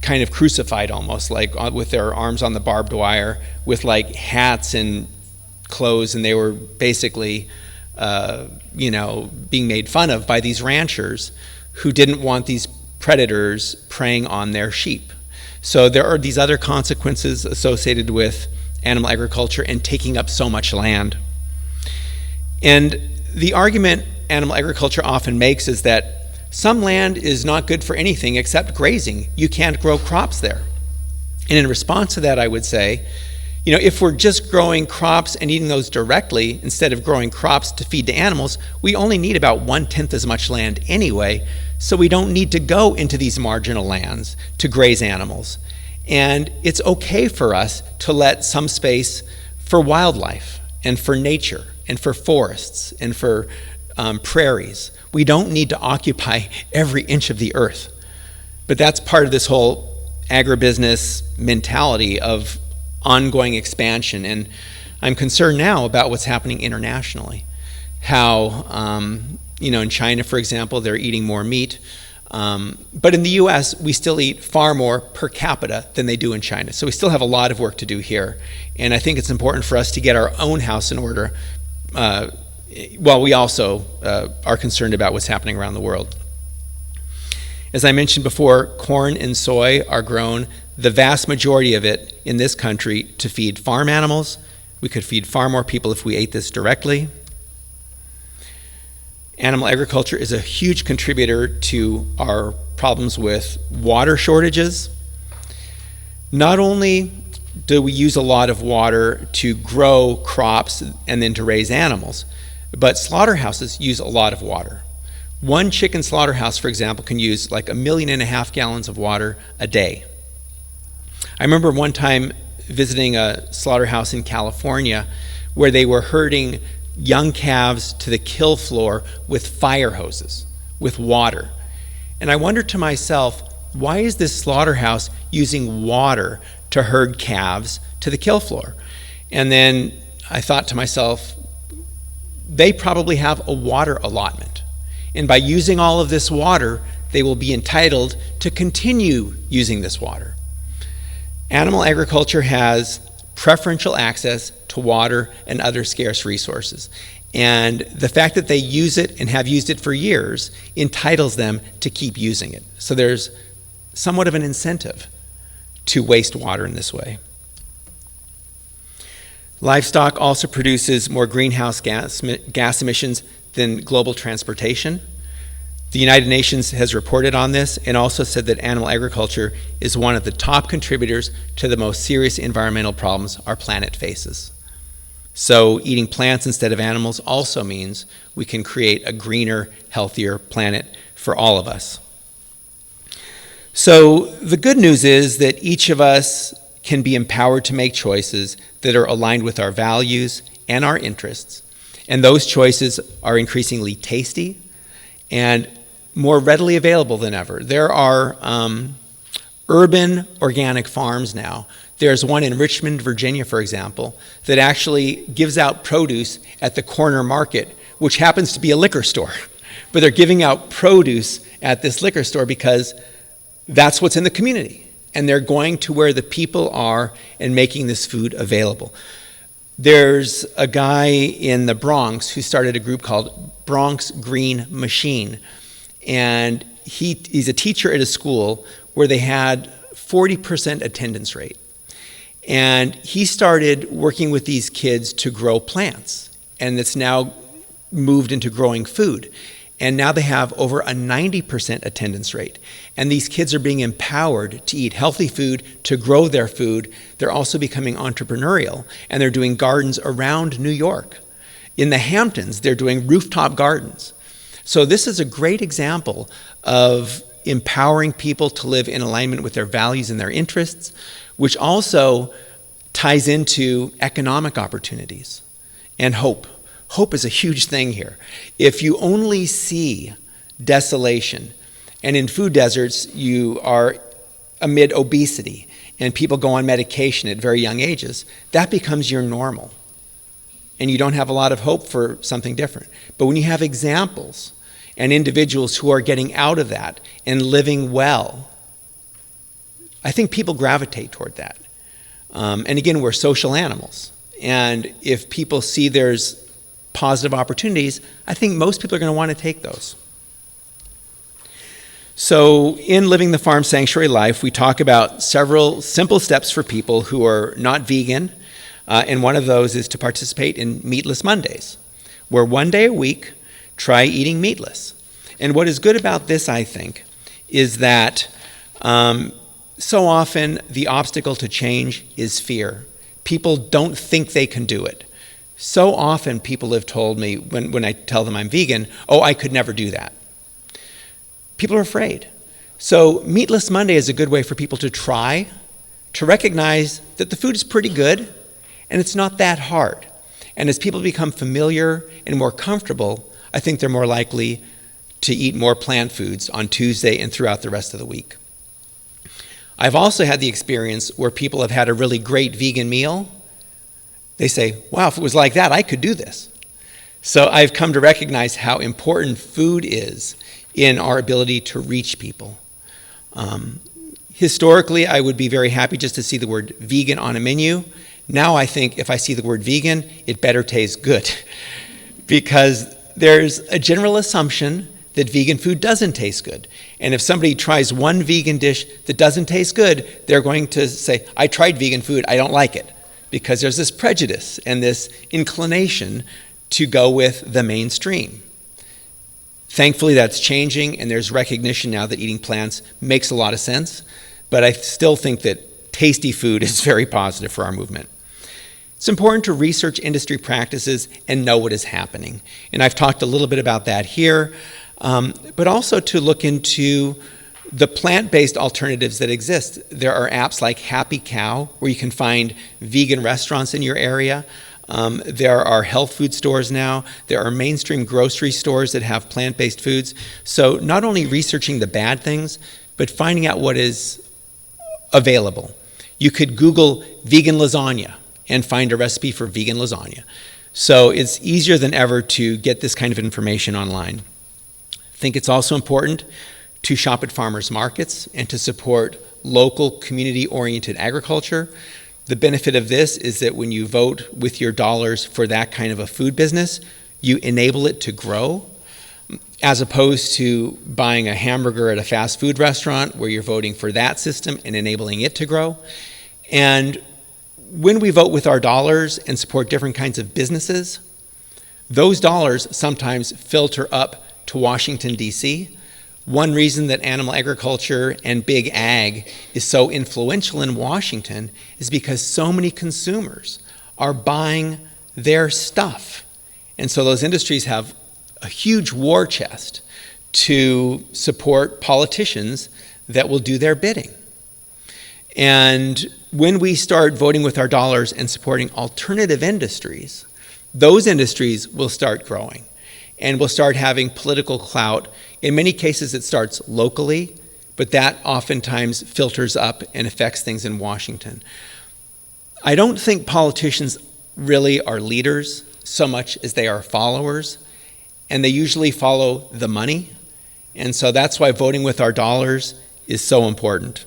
kind of crucified almost, like with their arms on the barbed wire, with like hats and clothes, and they were basically being made fun of by these ranchers who didn't want these predators preying on their sheep. So there are these other consequences associated with animal agriculture and taking up so much land. And the argument animal agriculture often makes is that some land is not good for anything except grazing. You can't grow crops there. And in response to that, I would say, if we're just growing crops and eating those directly instead of growing crops to feed to animals, we only need about 1/10 as much land anyway, so we don't need to go into these marginal lands to graze animals. And it's okay for us to let some space for wildlife and for nature and for forests and for prairies. We don't need to occupy every inch of the earth. But that's part of this whole agribusiness mentality of ongoing expansion. And I'm concerned now about what's happening internationally. How, in China, for example, they're eating more meat. But in the US, we still eat far more per capita than they do in China. So we still have a lot of work to do here. And I think it's important for us to get our own house in order, while we also are concerned about what's happening around the world. As I mentioned before, corn and soy are grown, the vast majority of it in this country, to feed farm animals. We could feed far more people if we ate this directly. Animal agriculture is a huge contributor to our problems with water shortages. Not only do we use a lot of water to grow crops and then to raise animals, but slaughterhouses use a lot of water. One chicken slaughterhouse, for example, can use like 1.5 million gallons of water a day. I remember one time visiting a slaughterhouse in California where they were herding young calves to the kill floor with fire hoses, with water. And I wondered to myself, why is this slaughterhouse using water to herd calves to the kill floor? And then I thought to myself, they probably have a water allotment. And by using all of this water, they will be entitled to continue using this water. Animal agriculture has preferential access to water and other scarce resources. And the fact that they use it and have used it for years entitles them to keep using it. So there's somewhat of an incentive to waste water in this way. Livestock also produces more greenhouse gas emissions than global transportation. The United Nations has reported on this and also said that animal agriculture is one of the top contributors to the most serious environmental problems our planet faces. So eating plants instead of animals also means we can create a greener, healthier planet for all of us. So the good news is that each of us can be empowered to make choices that are aligned with our values and our interests. And those choices are increasingly tasty and more readily available than ever. There are urban organic farms now. There's one in Richmond, Virginia, for example, that actually gives out produce at the corner market, which happens to be a liquor store. But they're giving out produce at this liquor store because that's what's in the community. And they're going to where the people are and making this food available. There's a guy in the Bronx who started a group called Bronx Green Machine. And he's a teacher at a school where they had 40% attendance rate. And he started working with these kids to grow plants. And it's now moved into growing food. And now they have over a 90% attendance rate. And these kids are being empowered to eat healthy food, to grow their food. They're also becoming entrepreneurial. And they're doing gardens around New York. In the Hamptons, they're doing rooftop gardens. So this is a great example of empowering people to live in alignment with their values and their interests, which also ties into economic opportunities and hope. Hope is a huge thing here. If you only see desolation, and in food deserts you are amid obesity and people go on medication at very young ages, that becomes your normal. And you don't have a lot of hope for something different. But when you have examples and individuals who are getting out of that and living well, I think people gravitate toward that. And again, we're social animals. And if people see there's positive opportunities, I think most people are going to want to take those. So in Living the Farm Sanctuary Life, we talk about several simple steps for people who are not vegan. And one of those is to participate in Meatless Mondays, where one day a week, try eating meatless. And what is good about this, I think, is that so often the obstacle to change is fear. People don't think they can do it. So often people have told me when I tell them I'm vegan, oh, I could never do that. People are afraid. So Meatless Monday is a good way for people to try to recognize that the food is pretty good and it's not that hard. And as people become familiar and more comfortable, I think they're more likely to eat more plant foods on Tuesday and throughout the rest of the week. I've also had the experience where people have had a really great vegan meal. They say, wow, if it was like that, I could do this. So I've come to recognize how important food is in our ability to reach people. Historically, I would be very happy just to see the word vegan on a menu. Now I think if I see the word vegan, it better taste good. Because there's a general assumption that vegan food doesn't taste good. And if somebody tries one vegan dish that doesn't taste good, they're going to say, I tried vegan food, I don't like it. Because there's this prejudice and this inclination to go with the mainstream. Thankfully, that's changing, and there's recognition now that eating plants makes a lot of sense. But I still think that tasty food is very positive for our movement. It's important to research industry practices and know what is happening. And I've talked a little bit about that here, but also to look into the plant-based alternatives that exist. There are apps like Happy Cow, where you can find vegan restaurants in your area. There are health food stores now. There are mainstream grocery stores that have plant-based foods. So not only researching the bad things, but finding out what is available. You could Google vegan lasagna and find a recipe for vegan lasagna. So it's easier than ever to get this kind of information online. I think it's also important to shop at farmers markets and to support local community-oriented agriculture. The benefit of this is that when you vote with your dollars for that kind of a food business, you enable it to grow, as opposed to buying a hamburger at a fast food restaurant where you're voting for that system and enabling it to grow. And when we vote with our dollars and support different kinds of businesses, those dollars sometimes filter up to Washington, D.C. One reason that animal agriculture and big ag is so influential in Washington is because so many consumers are buying their stuff. And so those industries have a huge war chest to support politicians that will do their bidding. And when we start voting with our dollars and supporting alternative industries, those industries will start growing and will start having political clout. In many cases, it starts locally, but that oftentimes filters up and affects things in Washington. I don't think politicians really are leaders so much as they are followers, and they usually follow the money. And so that's why voting with our dollars is so important.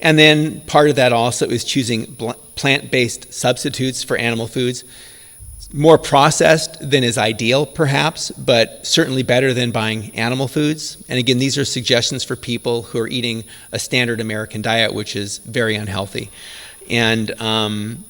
And then part of that also is choosing plant-based substitutes for animal foods. More processed than is ideal, perhaps, but certainly better than buying animal foods. And again, these are suggestions for people who are eating a standard American diet, which is very unhealthy. And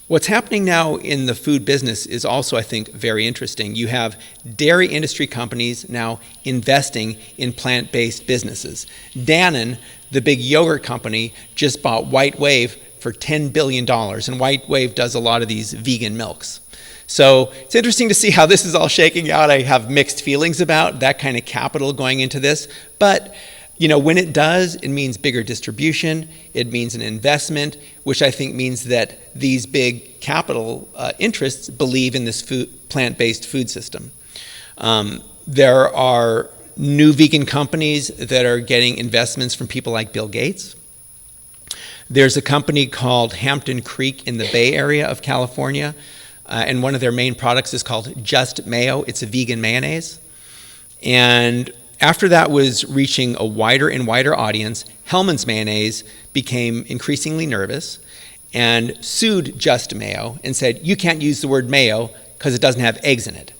what's happening now in the food business is also, I think, very interesting. You have dairy industry companies now investing in plant-based businesses. Dannon, the big yogurt company, just bought White Wave for $10 billion, and White Wave does a lot of these vegan milks. So it's interesting to see how this is all shaking out. I have mixed feelings about that kind of capital going into this, but when it does, it means bigger distribution, it means an investment, which I think means that these big capital interests believe in this plant-based food system. There are new vegan companies that are getting investments from people like Bill Gates. There's a company called Hampton Creek in the Bay Area of California, and one of their main products is called Just Mayo. It's a vegan mayonnaise. And after that was reaching a wider and wider audience, Hellmann's mayonnaise became increasingly nervous and sued Just Mayo and said, you can't use the word mayo because it doesn't have eggs in it.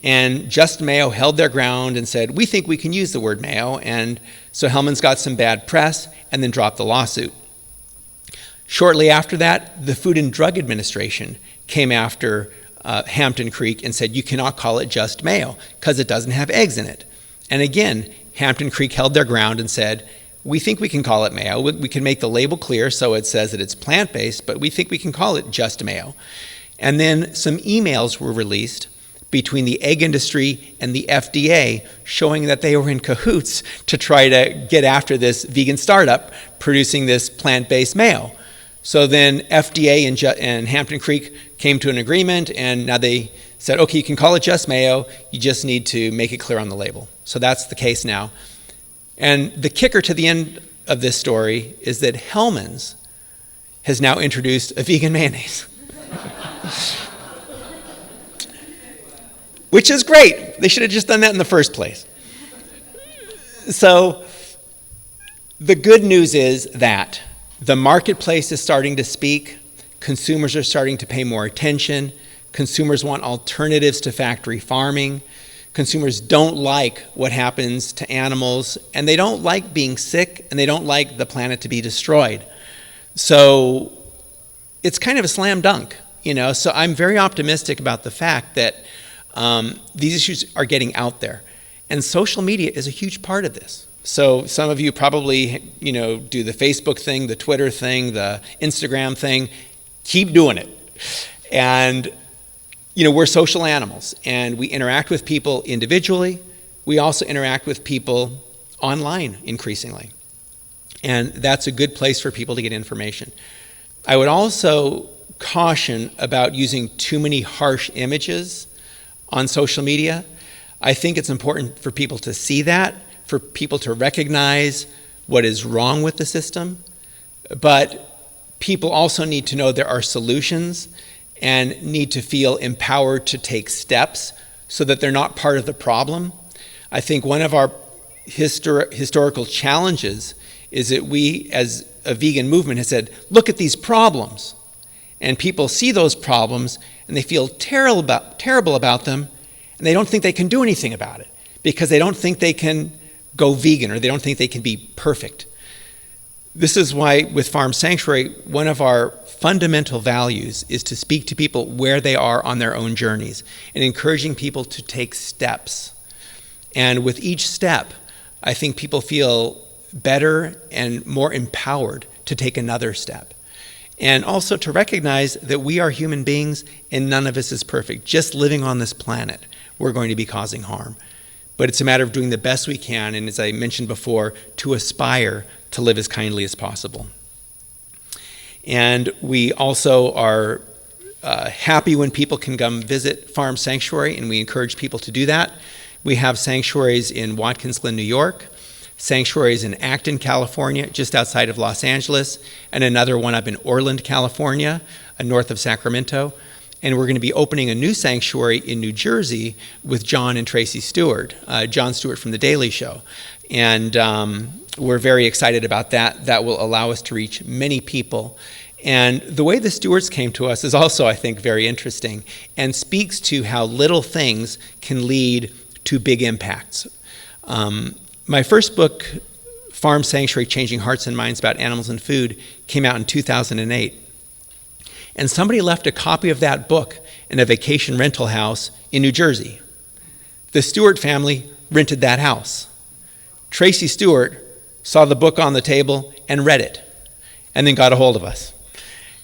And Just Mayo held their ground and said, we think we can use the word mayo. And so Hellmann's got some bad press and then dropped the lawsuit. Shortly after that, the Food and Drug Administration came after Hampton Creek and said, you cannot call it Just Mayo because it doesn't have eggs in it. And again, Hampton Creek held their ground and said, we think we can call it mayo. We can make the label clear so it says that it's plant-based, but we think we can call it Just Mayo. And then some emails were released between the egg industry and the FDA, showing that they were in cahoots to try to get after this vegan startup producing this plant-based mayo. So then FDA and Hampton Creek came to an agreement, and now they said, okay, you can call it just mayo, you just need to make it clear on the label. So that's the case now. And the kicker to the end of this story is that Hellmann's has now introduced a vegan mayonnaise. Which is great. They should have just done that in the first place. So the good news is that the marketplace is starting to speak. Consumers are starting to pay more attention. Consumers want alternatives to factory farming. Consumers don't like what happens to animals, and they don't like being sick, and they don't like the planet to be destroyed. So it's kind of a slam dunk, you know. So I'm very optimistic about the fact that these issues are getting out there. And social media is a huge part of this. So some of you probably, you know, do the Facebook thing, the Twitter thing, the Instagram thing. Keep doing it. And, you know, we're social animals, and we interact with people individually. We also interact with people online increasingly. And that's a good place for people to get information. I would also caution about using too many harsh images on social media. I think it's important for people to see that, for people to recognize what is wrong with the system. But people also need to know there are solutions and need to feel empowered to take steps so that they're not part of the problem. I think one of our historical challenges is that we, as a vegan movement, has said, look at these problems. And people see those problems and they feel terrible about them, and they don't think they can do anything about it because they don't think they can go vegan, or they don't think they can be perfect. This is why with Farm Sanctuary, one of our fundamental values is to speak to people where they are on their own journeys and encouraging people to take steps. And with each step, I think people feel better and more empowered to take another step. And also to recognize that we are human beings and none of us is perfect. Just living on this planet, we're going to be causing harm. But it's a matter of doing the best we can, and as I mentioned before, to aspire to live as kindly as possible. And we also are happy when people can come visit Farm Sanctuary, and we encourage people to do that. We have sanctuaries in Watkins Glen, New York, sanctuaries in Acton, California, just outside of Los Angeles, and another one up in Orland, California, north of Sacramento. And we're going to be opening a new sanctuary in New Jersey with John and Tracy Stewart, Jon Stewart from The Daily Show. And we're very excited about that. That will allow us to reach many people. And the way the Stewarts came to us is also, I think, very interesting and speaks to how little things can lead to big impacts. My first book, Farm Sanctuary, Changing Hearts and Minds About Animals and Food, came out in 2008. And somebody left a copy of that book in a vacation rental house in New Jersey. The Stewart family rented that house. Tracy Stewart saw the book on the table and read it, and then got a hold of us.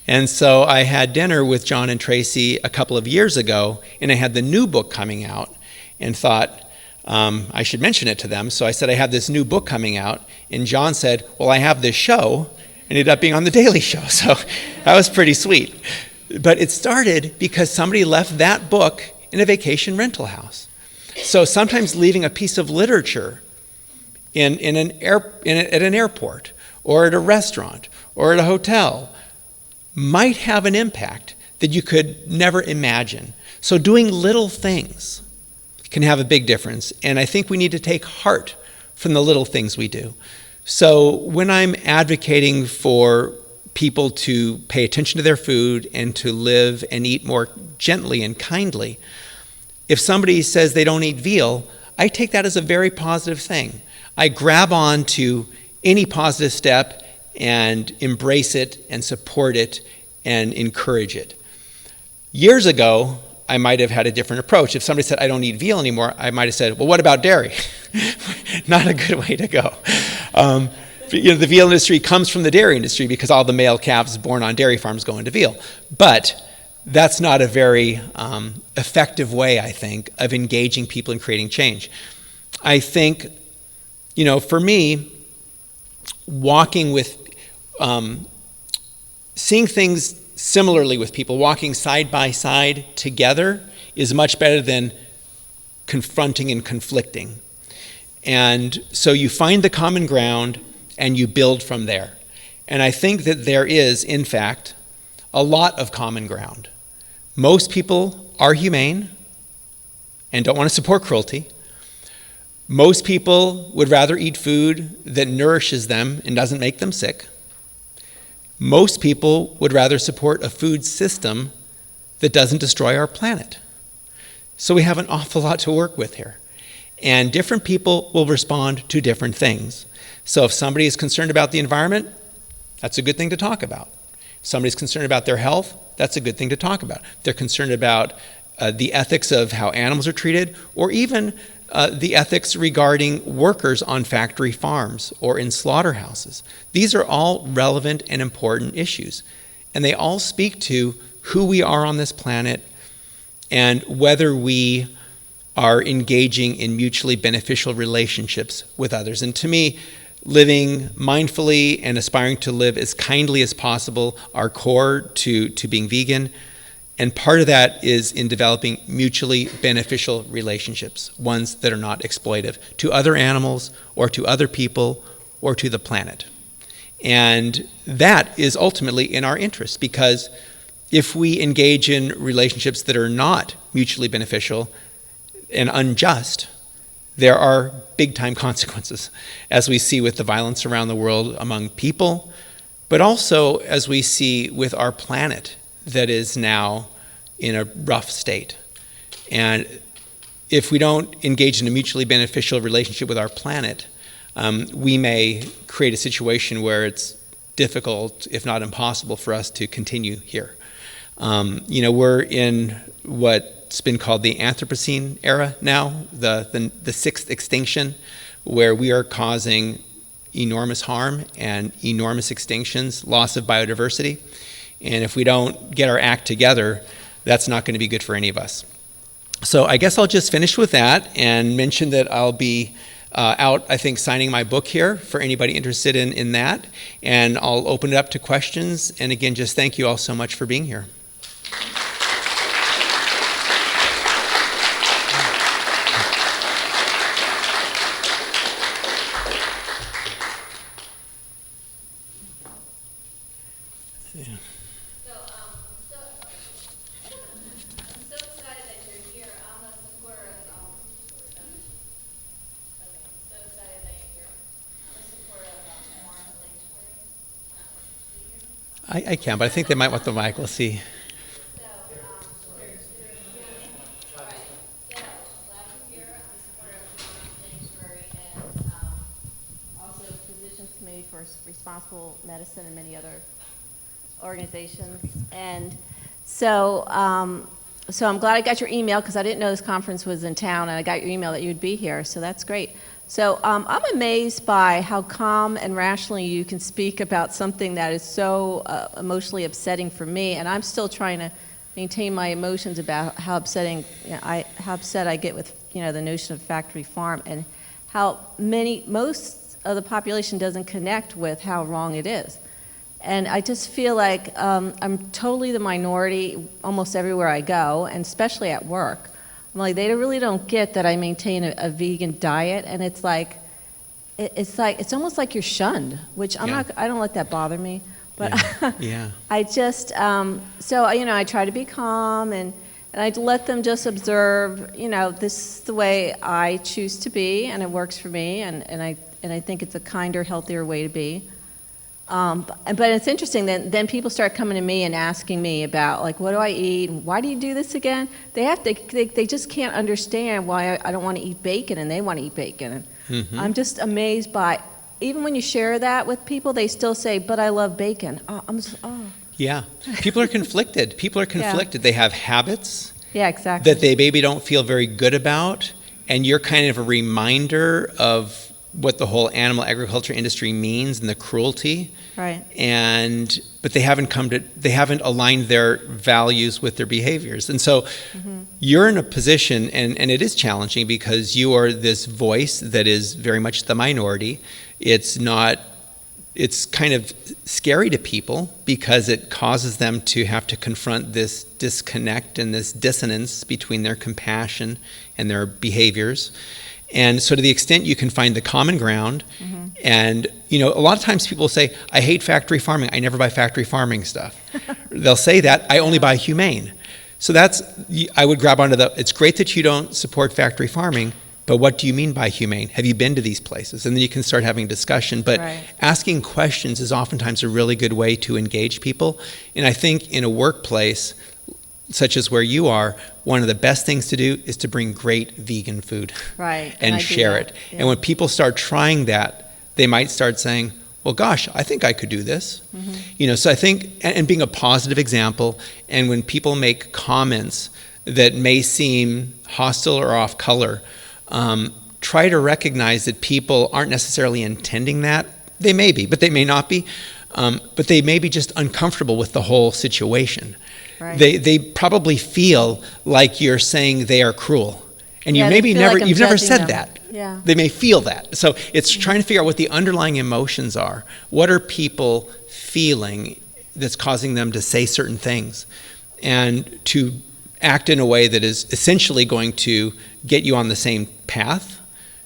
And so I had dinner with John and Tracy a couple of years ago, and I had the new book coming out, and thought I should mention it to them. So I said, I have this new book coming out, and John said, well, I have this show. Ended up being on The Daily Show, so that was pretty sweet. But it started because somebody left that book in a vacation rental house. So sometimes leaving a piece of literature at an airport, or at a restaurant, or at a hotel might have an impact that you could never imagine. So doing little things can have a big difference, and I think we need to take heart from the little things we do. So when I'm advocating for people to pay attention to their food and to live and eat more gently and kindly, if somebody says they don't eat veal, I take that as a very positive thing. I grab on to any positive step and embrace it and support it and encourage it. Years ago, I might have had a different approach. If somebody said, I don't eat veal anymore, I might have said, well, what about dairy? Not a good way to go. The veal industry comes from the dairy industry because all the male calves born on dairy farms go into veal. But that's not a very effective way, I think, of engaging people in creating change. I think, for me, walking with, seeing things similarly with people, walking side by side together is much better than confronting and conflicting. And so you find the common ground and you build from there. And I think that there is, in fact, a lot of common ground. Most people are humane and don't want to support cruelty. Most people would rather eat food that nourishes them and doesn't make them sick. Most people would rather support a food system that doesn't destroy our planet. So we have an awful lot to work with here. And different people will respond to different things. So if somebody is concerned about the environment, that's a good thing to talk about. If somebody's concerned about their health, that's a good thing to talk about. If they're concerned about the ethics of how animals are treated, or even the ethics regarding workers on factory farms or in slaughterhouses. These are all relevant and important issues. And they all speak to who we are on this planet and whether we are engaging in mutually beneficial relationships with others. And to me, living mindfully and aspiring to live as kindly as possible are core to being vegan. And part of that is in developing mutually beneficial relationships, ones that are not exploitive to other animals or to other people or to the planet. And that is ultimately in our interest, because if we engage in relationships that are not mutually beneficial and unjust, there are big-time consequences, as we see with the violence around the world among people, but also as we see with our planet that is now in a rough state. And if we don't engage in a mutually beneficial relationship with our planet, we may create a situation where it's difficult, if not impossible, for us to continue here. We're in what's been called the Anthropocene era now, the sixth extinction, where we are causing enormous harm and enormous extinctions, loss of biodiversity. And if we don't get our act together, that's not going to be good for any of us. So I guess I'll just finish with that and mention that I'll be out, I think, signing my book here for anybody interested in that. And I'll open it up to questions. And again, just thank you all so much for being here. I can, but I think they might want the mic. We'll see. Also Physicians Committee for Responsible Medicine and many other organizations. And so, so I'm glad I got your email, because I didn't know this conference was in town, and I got your email that you'd be here, so that's great. So I'm amazed by how calm and rationally you can speak about something that is so emotionally upsetting for me, and I'm still trying to maintain my emotions about how upsetting, how upset I get with the notion of factory farm, and how most of the population doesn't connect with how wrong it is. And I just feel like I'm totally the minority almost everywhere I go, and especially at work. I'm like, they really don't get that I maintain a vegan diet, and it's it's almost like you're shunned, which I don't let that bother me. But yeah. I just so I try to be calm, and I let them just observe. This is the way I choose to be, and it works for me, and I think it's a kinder, healthier way to be. But it's interesting that then people start coming to me and asking me about, like, what do I eat? Why do you do this again? They just can't understand why I don't want to eat bacon and they want to eat bacon. And I'm just amazed by, even when you share that with people, they still say, but I love bacon. Yeah, people are conflicted. Yeah. They have habits exactly. that they maybe don't feel very good about, and you're kind of a reminder of what the whole animal agriculture industry means and the cruelty. Right. But they haven't aligned their values with their behaviors. And so you're in a position, and it is challenging because you are this voice that is very much the minority. It's kind of scary to people because it causes them to have to confront this disconnect and this dissonance between their compassion and their behaviors. And so to the extent you can find the common ground, and a lot of times people say, I hate factory farming, I never buy factory farming stuff. They'll say that, I only buy humane. So I would grab onto it's great that you don't support factory farming, but what do you mean by humane? Have you been to these places? And then you can start having a discussion. But asking questions is oftentimes a really good way to engage people. And I think in a workplace, such as where you are, one of the best things to do is to bring great vegan food and share it. Yeah. And when people start trying that, they might start saying, well, gosh, I think I could do this. So I think, and being a positive example, and when people make comments that may seem hostile or off color, try to recognize that people aren't necessarily intending that. They may be, but they may not be. But they may be just uncomfortable with the whole situation. Right. They probably feel like you're saying they are cruel, and you've never said that. Yeah. They may feel that. So it's trying to figure out what the underlying emotions are. What are people feeling that's causing them to say certain things, and to act in a way that is essentially going to get you on the same path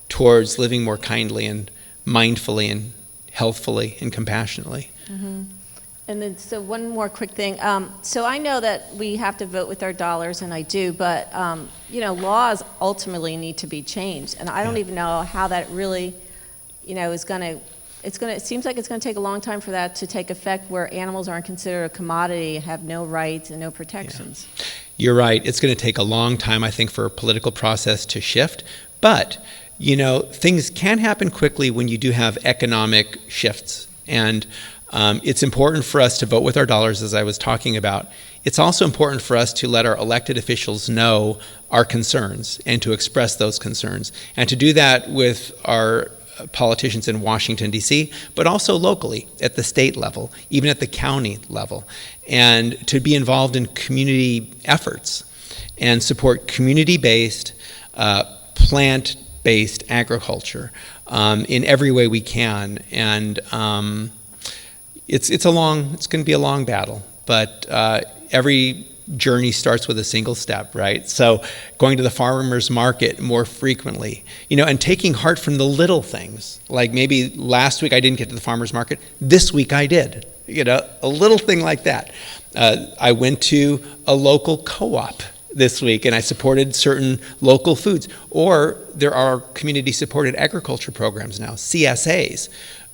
towards living more kindly and mindfully and healthfully and compassionately. And then, so one more quick thing. So I know that we have to vote with our dollars, and I do, but laws ultimately need to be changed, and I don't even know how that really, is going to. It seems like it's going to take a long time for that to take effect, where animals aren't considered a commodity, have no rights and no protections. Yeah. You're right. It's going to take a long time, I think, for a political process to shift. But, things can happen quickly when you do have economic shifts. And it's important for us to vote with our dollars, as I was talking about. It's also important for us to let our elected officials know our concerns and to express those concerns. And to do that with our politicians in Washington, D.C., but also locally at the state level, even at the county level, and to be involved in community efforts and support community-based, plant-based agriculture in every way we can. And it's going to be a long battle, but every journey starts with a single step, right? So going to the farmer's market more frequently, and taking heart from the little things. Like maybe last week I didn't get to the farmer's market, this week I did, a little thing like that. I went to a local co-op this week and I supported certain local foods. Or there are community-supported agriculture programs now, CSAs,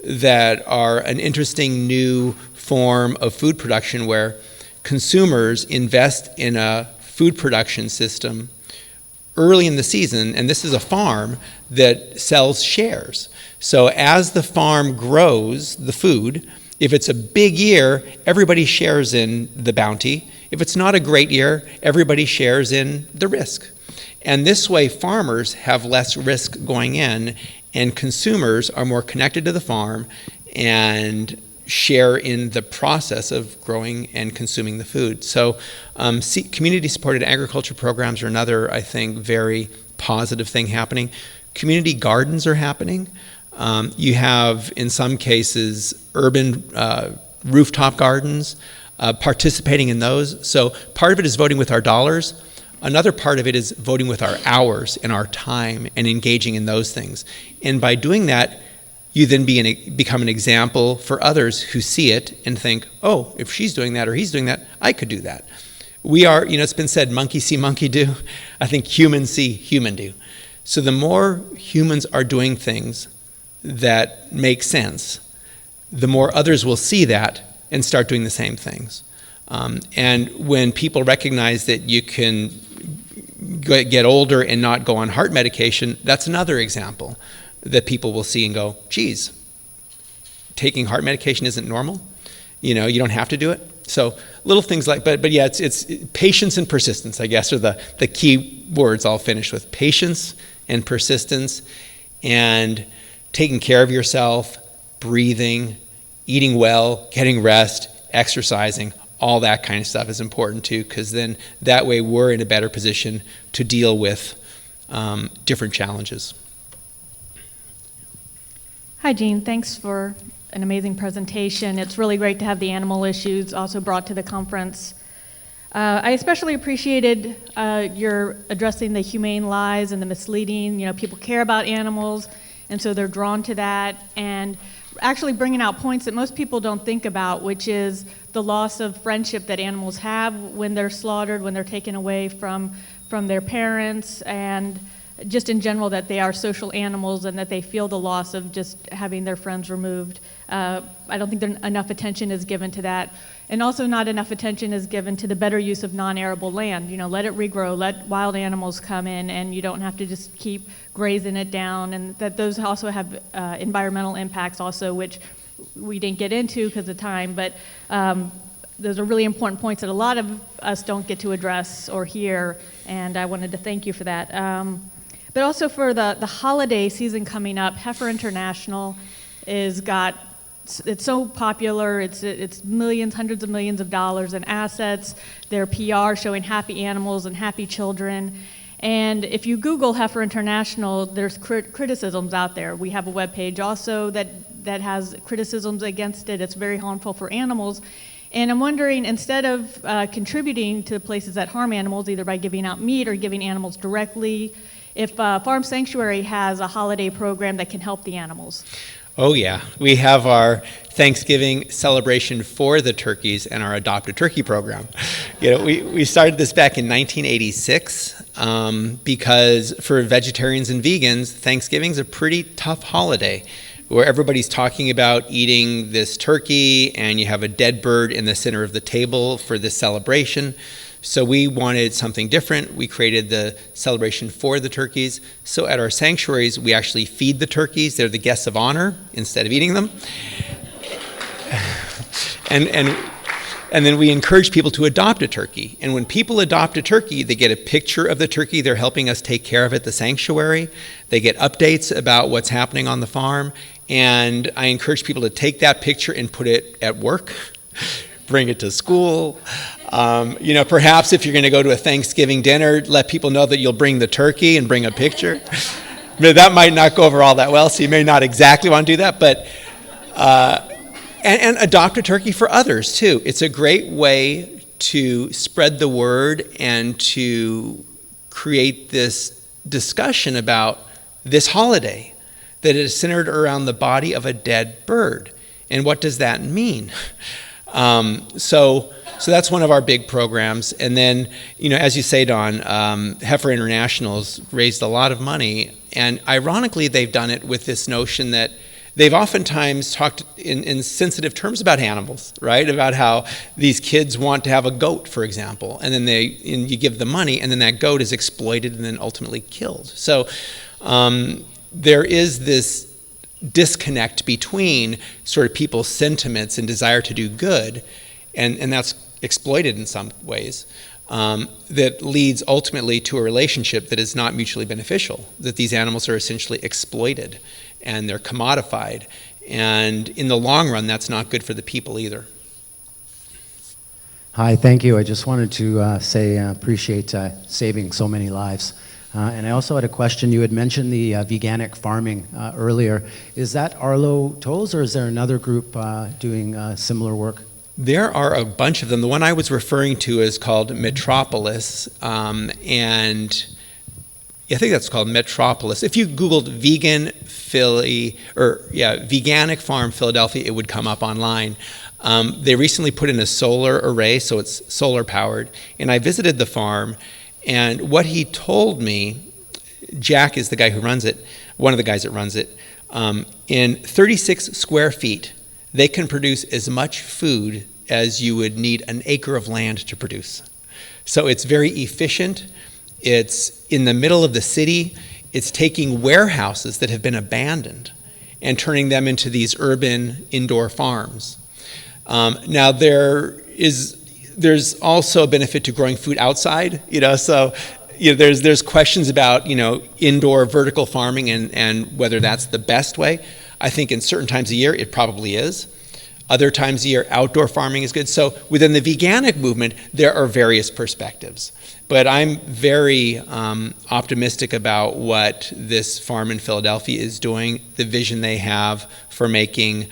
that are an interesting new form of food production where consumers invest in a food production system early in the season, and this is a farm that sells shares. So as the farm grows the food, if it's a big year, everybody shares in the bounty. If it's not a great year, everybody shares in the risk. And this way, farmers have less risk going in, and consumers are more connected to the farm and share in the process of growing and consuming the food. So community-supported agriculture programs are another, I think, very positive thing happening. Community gardens are happening. You have, in some cases, urban rooftop gardens, participating in those. So part of it is voting with our dollars. Another part of it is voting with our hours and our time and engaging in those things. And by doing that, you then become an example for others who see it and think, oh, if she's doing that or he's doing that, I could do that. We are, it's been said, monkey see, monkey do. I think humans see, human do. So the more humans are doing things that make sense, the more others will see that and start doing the same things. And when people recognize that you can get older and not go on heart medication, that's another example that people will see and go, geez, taking heart medication isn't normal. You don't have to do it. So little things like, but yeah, it's patience and persistence, I guess, are the key words I'll finish with. Patience and persistence, and taking care of yourself, breathing, eating well, getting rest, exercising, all that kind of stuff is important too, because then that way we're in a better position to deal with different challenges. Hi, Jean. Thanks for an amazing presentation. It's really great to have the animal issues also brought to the conference. I especially appreciated your addressing the humane lies and the misleading. People care about animals, and so they're drawn to that, and actually bringing out points that most people don't think about, which is the loss of friendship that animals have when they're slaughtered, when they're taken away from their parents, and just in general that they are social animals and that they feel the loss of just having their friends removed. I don't think enough attention is given to that. And also not enough attention is given to the better use of non-arable land. Let it regrow, let wild animals come in, and you don't have to just keep grazing it down, and that those also have environmental impacts also, which we didn't get into because of time, but those are really important points that a lot of us don't get to address or hear, and I wanted to thank you for that. But also for the holiday season coming up, Heifer International it's so popular, it's millions, hundreds of millions of dollars in assets, their PR showing happy animals and happy children. And if you Google Heifer International, there's criticisms out there. We have a webpage also that has criticisms against it. It's very harmful for animals. And I'm wondering, instead of contributing to places that harm animals, either by giving out meat or giving animals directly, if Farm Sanctuary has a holiday program that can help the animals. Oh yeah, we have our Thanksgiving celebration for the turkeys and our Adopt a Turkey program. We started this back in 1986 because for vegetarians and vegans, Thanksgiving's a pretty tough holiday where everybody's talking about eating this turkey and you have a dead bird in the center of the table for this celebration. So we wanted something different. We created the celebration for the turkeys. So at our sanctuaries, we actually feed the turkeys. They're the guests of honor instead of eating them. And then we encourage people to adopt a turkey. And when people adopt a turkey, they get a picture of the turkey. They're helping us take care of it at the sanctuary. They get updates about what's happening on the farm. And I encourage people to take that picture and put it at work, bring it to school. Perhaps if you're going to go to a Thanksgiving dinner, let people know that you'll bring the turkey and bring a picture. That might not go over all that well, so you may not exactly want to do that, but and adopt a turkey for others too. It's a great way to spread the word and to create this discussion about this holiday that is centered around the body of a dead bird. And what does that mean? So that's one of our big programs. And then, as you say, Don, Heifer International's raised a lot of money. And ironically, they've done it with this notion that they've oftentimes talked in sensitive terms about animals, right? About how these kids want to have a goat, for example. And then you give them money, and then that goat is exploited and then ultimately killed. So there is this disconnect between sort of people's sentiments and desire to do good, and that's exploited in some ways, that leads ultimately to a relationship that is not mutually beneficial, that these animals are essentially exploited and they're commodified, and in the long run that's not good for the people either. Hi, thank you. I just wanted to say I appreciate saving so many lives. And I also had a question. You had mentioned the veganic farming earlier. Is that Arlo Toes, or is there another group doing similar work? There are a bunch of them. The one I was referring to is called Metropolis, and I think that's called Metropolis. If you Googled vegan Philly, veganic farm Philadelphia, it would come up online. They recently put in a solar array, so it's solar powered, and I visited the farm. And what he told me, Jack is the guy who runs it, one of the guys that runs it, in 36 square feet, they can produce as much food as you would need an acre of land to produce. So it's very efficient. It's in the middle of the city. It's taking warehouses that have been abandoned and turning them into these urban indoor farms. Now there's also a benefit to growing food outside, so there's questions about, indoor vertical farming and whether that's the best way. I think in certain times of year, it probably is. Other times of year, outdoor farming is good. So within the veganic movement, there are various perspectives. But I'm very optimistic about what this farm in Philadelphia is doing, the vision they have for making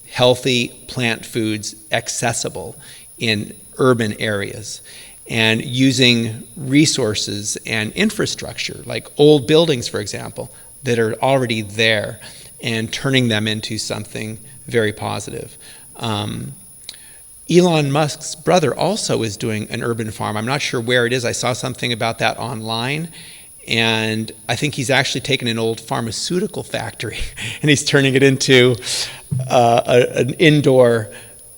healthy plant foods accessible in urban areas, and using resources and infrastructure, like old buildings, for example, that are already there, and turning them into something very positive. Elon Musk's brother also is doing an urban farm. I'm not sure where it is. I saw something about that online. And I think he's actually taken an old pharmaceutical factory and he's turning it into an indoor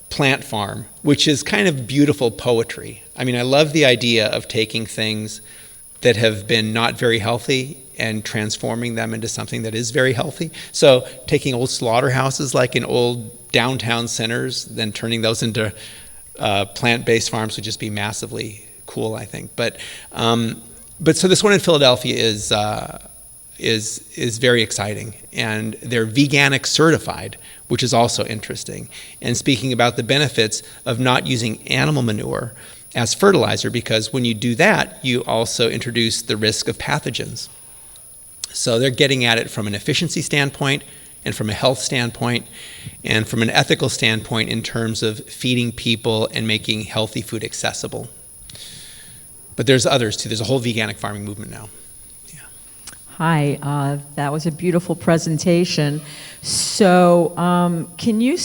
plant farm, which is kind of beautiful poetry. I mean, I love the idea of taking things that have been not very healthy and transforming them into something that is very healthy. So taking old slaughterhouses like in old downtown centers, then turning those into plant-based farms would just be massively cool, I think. But so this one in Philadelphia is very exciting, and they're veganic certified, which is also interesting. And speaking about the benefits of not using animal manure as fertilizer, because when you do that, you also introduce the risk of pathogens. So they're getting at it from an efficiency standpoint, and from a health standpoint, and from an ethical standpoint in terms of feeding people and making healthy food accessible. But there's others too. There's a whole veganic farming movement now. Yeah. Hi, that was a beautiful presentation. So can you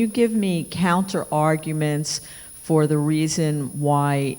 give me counter arguments for the reason why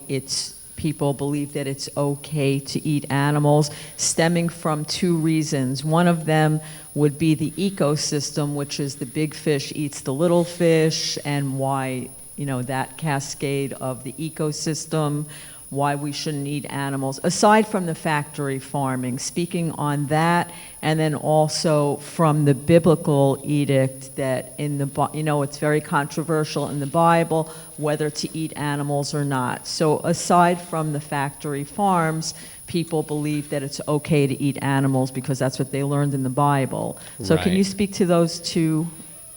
people believe that it's okay to eat animals, stemming from two reasons. One of them would be the ecosystem, which is the big fish eats the little fish, and why, that cascade of the ecosystem, why we shouldn't eat animals, aside from the factory farming, speaking on that, and then also from the biblical edict that it's very controversial in the Bible whether to eat animals or not. So aside from the factory farms, people believe that it's okay to eat animals because that's what they learned in the Bible. So Can you speak to those two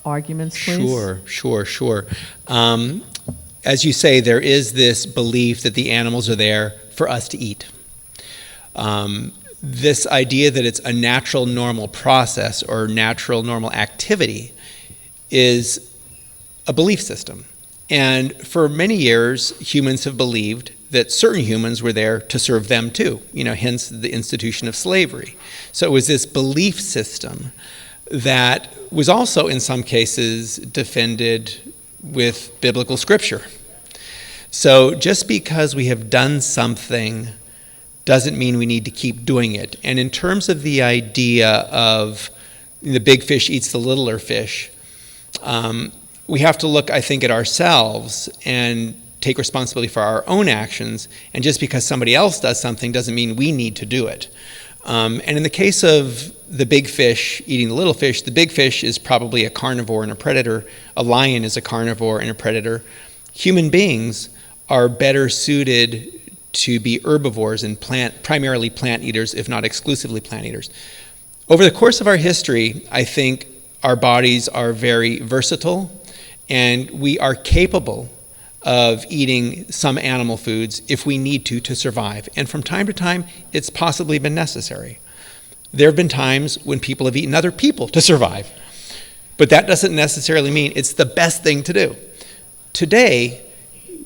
arguments, please? Sure. As you say, there is this belief that the animals are there for us to eat. This idea that it's a natural, normal process or natural, normal activity is a belief system. And for many years, humans have believed that certain humans were there to serve them too, hence the institution of slavery. So it was this belief system that was also in some cases defended with biblical scripture. So just because we have done something doesn't mean we need to keep doing it. And in terms of the idea of the big fish eats the littler fish, we have to look, I think, at ourselves and take responsibility for our own actions. And just because somebody else does something doesn't mean we need to do it. And in the case of the big fish eating the little fish, the big fish is probably a carnivore and a predator. A lion is a carnivore and a predator. Human beings are better suited to be herbivores and primarily plant eaters, if not exclusively plant eaters. Over the course of our history, I think our bodies are very versatile, and we are capable of eating some animal foods if we need to survive. And from time to time, it's possibly been necessary. There have been times when people have eaten other people to survive, but that doesn't necessarily mean it's the best thing to do. Today,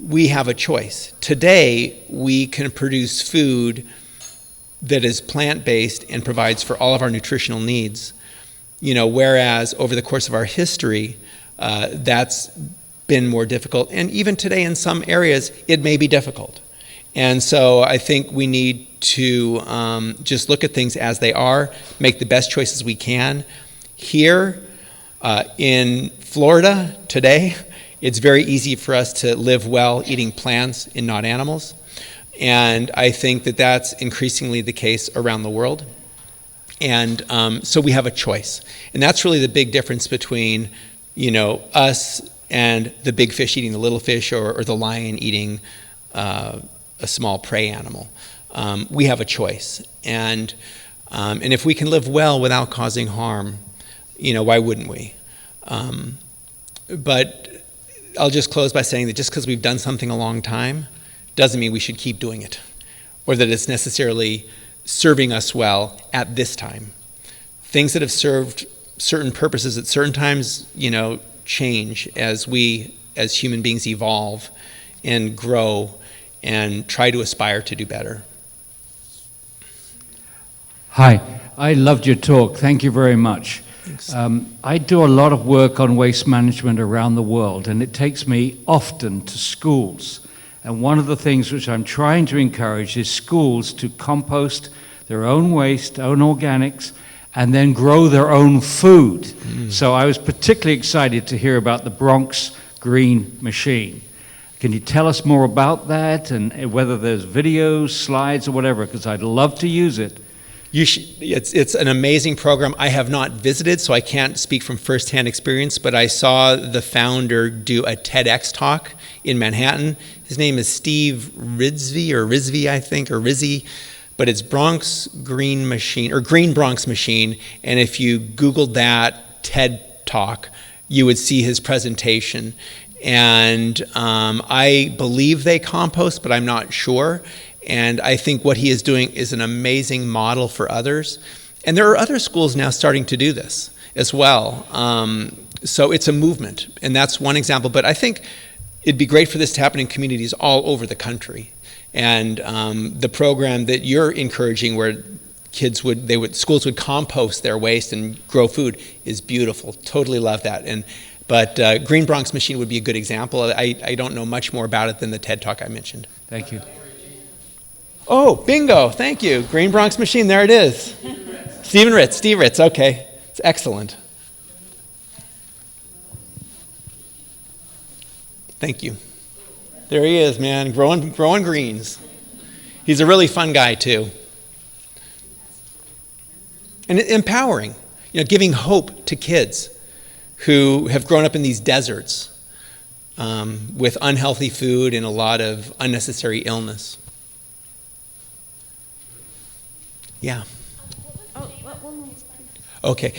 we have a choice. Today, we can produce food that is plant-based and provides for all of our nutritional needs. Whereas over the course of our history, that's been more difficult. And even today in some areas, it may be difficult. And so I think we need to just look at things as they are, make the best choices we can. Here in Florida today, it's very easy for us to live well eating plants and not animals. And I think that that's increasingly the case around the world. And so we have a choice. And that's really the big difference between, us and the big fish eating the little fish, or the lion eating a small prey animal. We have a choice, and if we can live well without causing harm, why wouldn't we? But I'll just close by saying that just because we've done something a long time doesn't mean we should keep doing it, or that it's necessarily serving us well at this time. Things that have served certain purposes at certain times, change as we, as human beings, evolve and grow and try to aspire to do better. Hi, I loved your talk. Thank you very much. I do a lot of work on waste management around the world, and it takes me often to schools. And one of the things which I'm trying to encourage is schools to compost their own waste, own organics, and then grow their own food. So I was particularly excited to hear about the Bronx Green Machine. Can you tell us more about that, and whether there's videos, slides, or whatever, because I'd love to use it. It's an amazing program. I have not visited, so I can't speak from firsthand experience, but I saw the founder do a TEDx talk in Manhattan. His name is Steve Rizvi, I think, or Rizzi, but it's Bronx Green Machine, or Green Bronx Machine, and if you Googled that TED talk, you would see his presentation. And I believe they compost, but I'm not sure. And I think what he is doing is an amazing model for others. And there are other schools now starting to do this as well. So it's a movement, and that's one example. But I think it'd be great for this to happen in communities all over the country. And the program that you're encouraging, where schools would compost their waste and grow food, is beautiful. Totally love that. But Green Bronx Machine would be a good example. I don't know much more about it than the TED Talk I mentioned. Thank you. Oh, bingo, thank you. Green Bronx Machine, there it is. Steve Ritz, okay. It's excellent. Thank you. There he is, man, growing greens. He's a really fun guy, too. And empowering, giving hope to kids who have grown up in these deserts with unhealthy food and a lot of unnecessary illness. Yeah. Okay.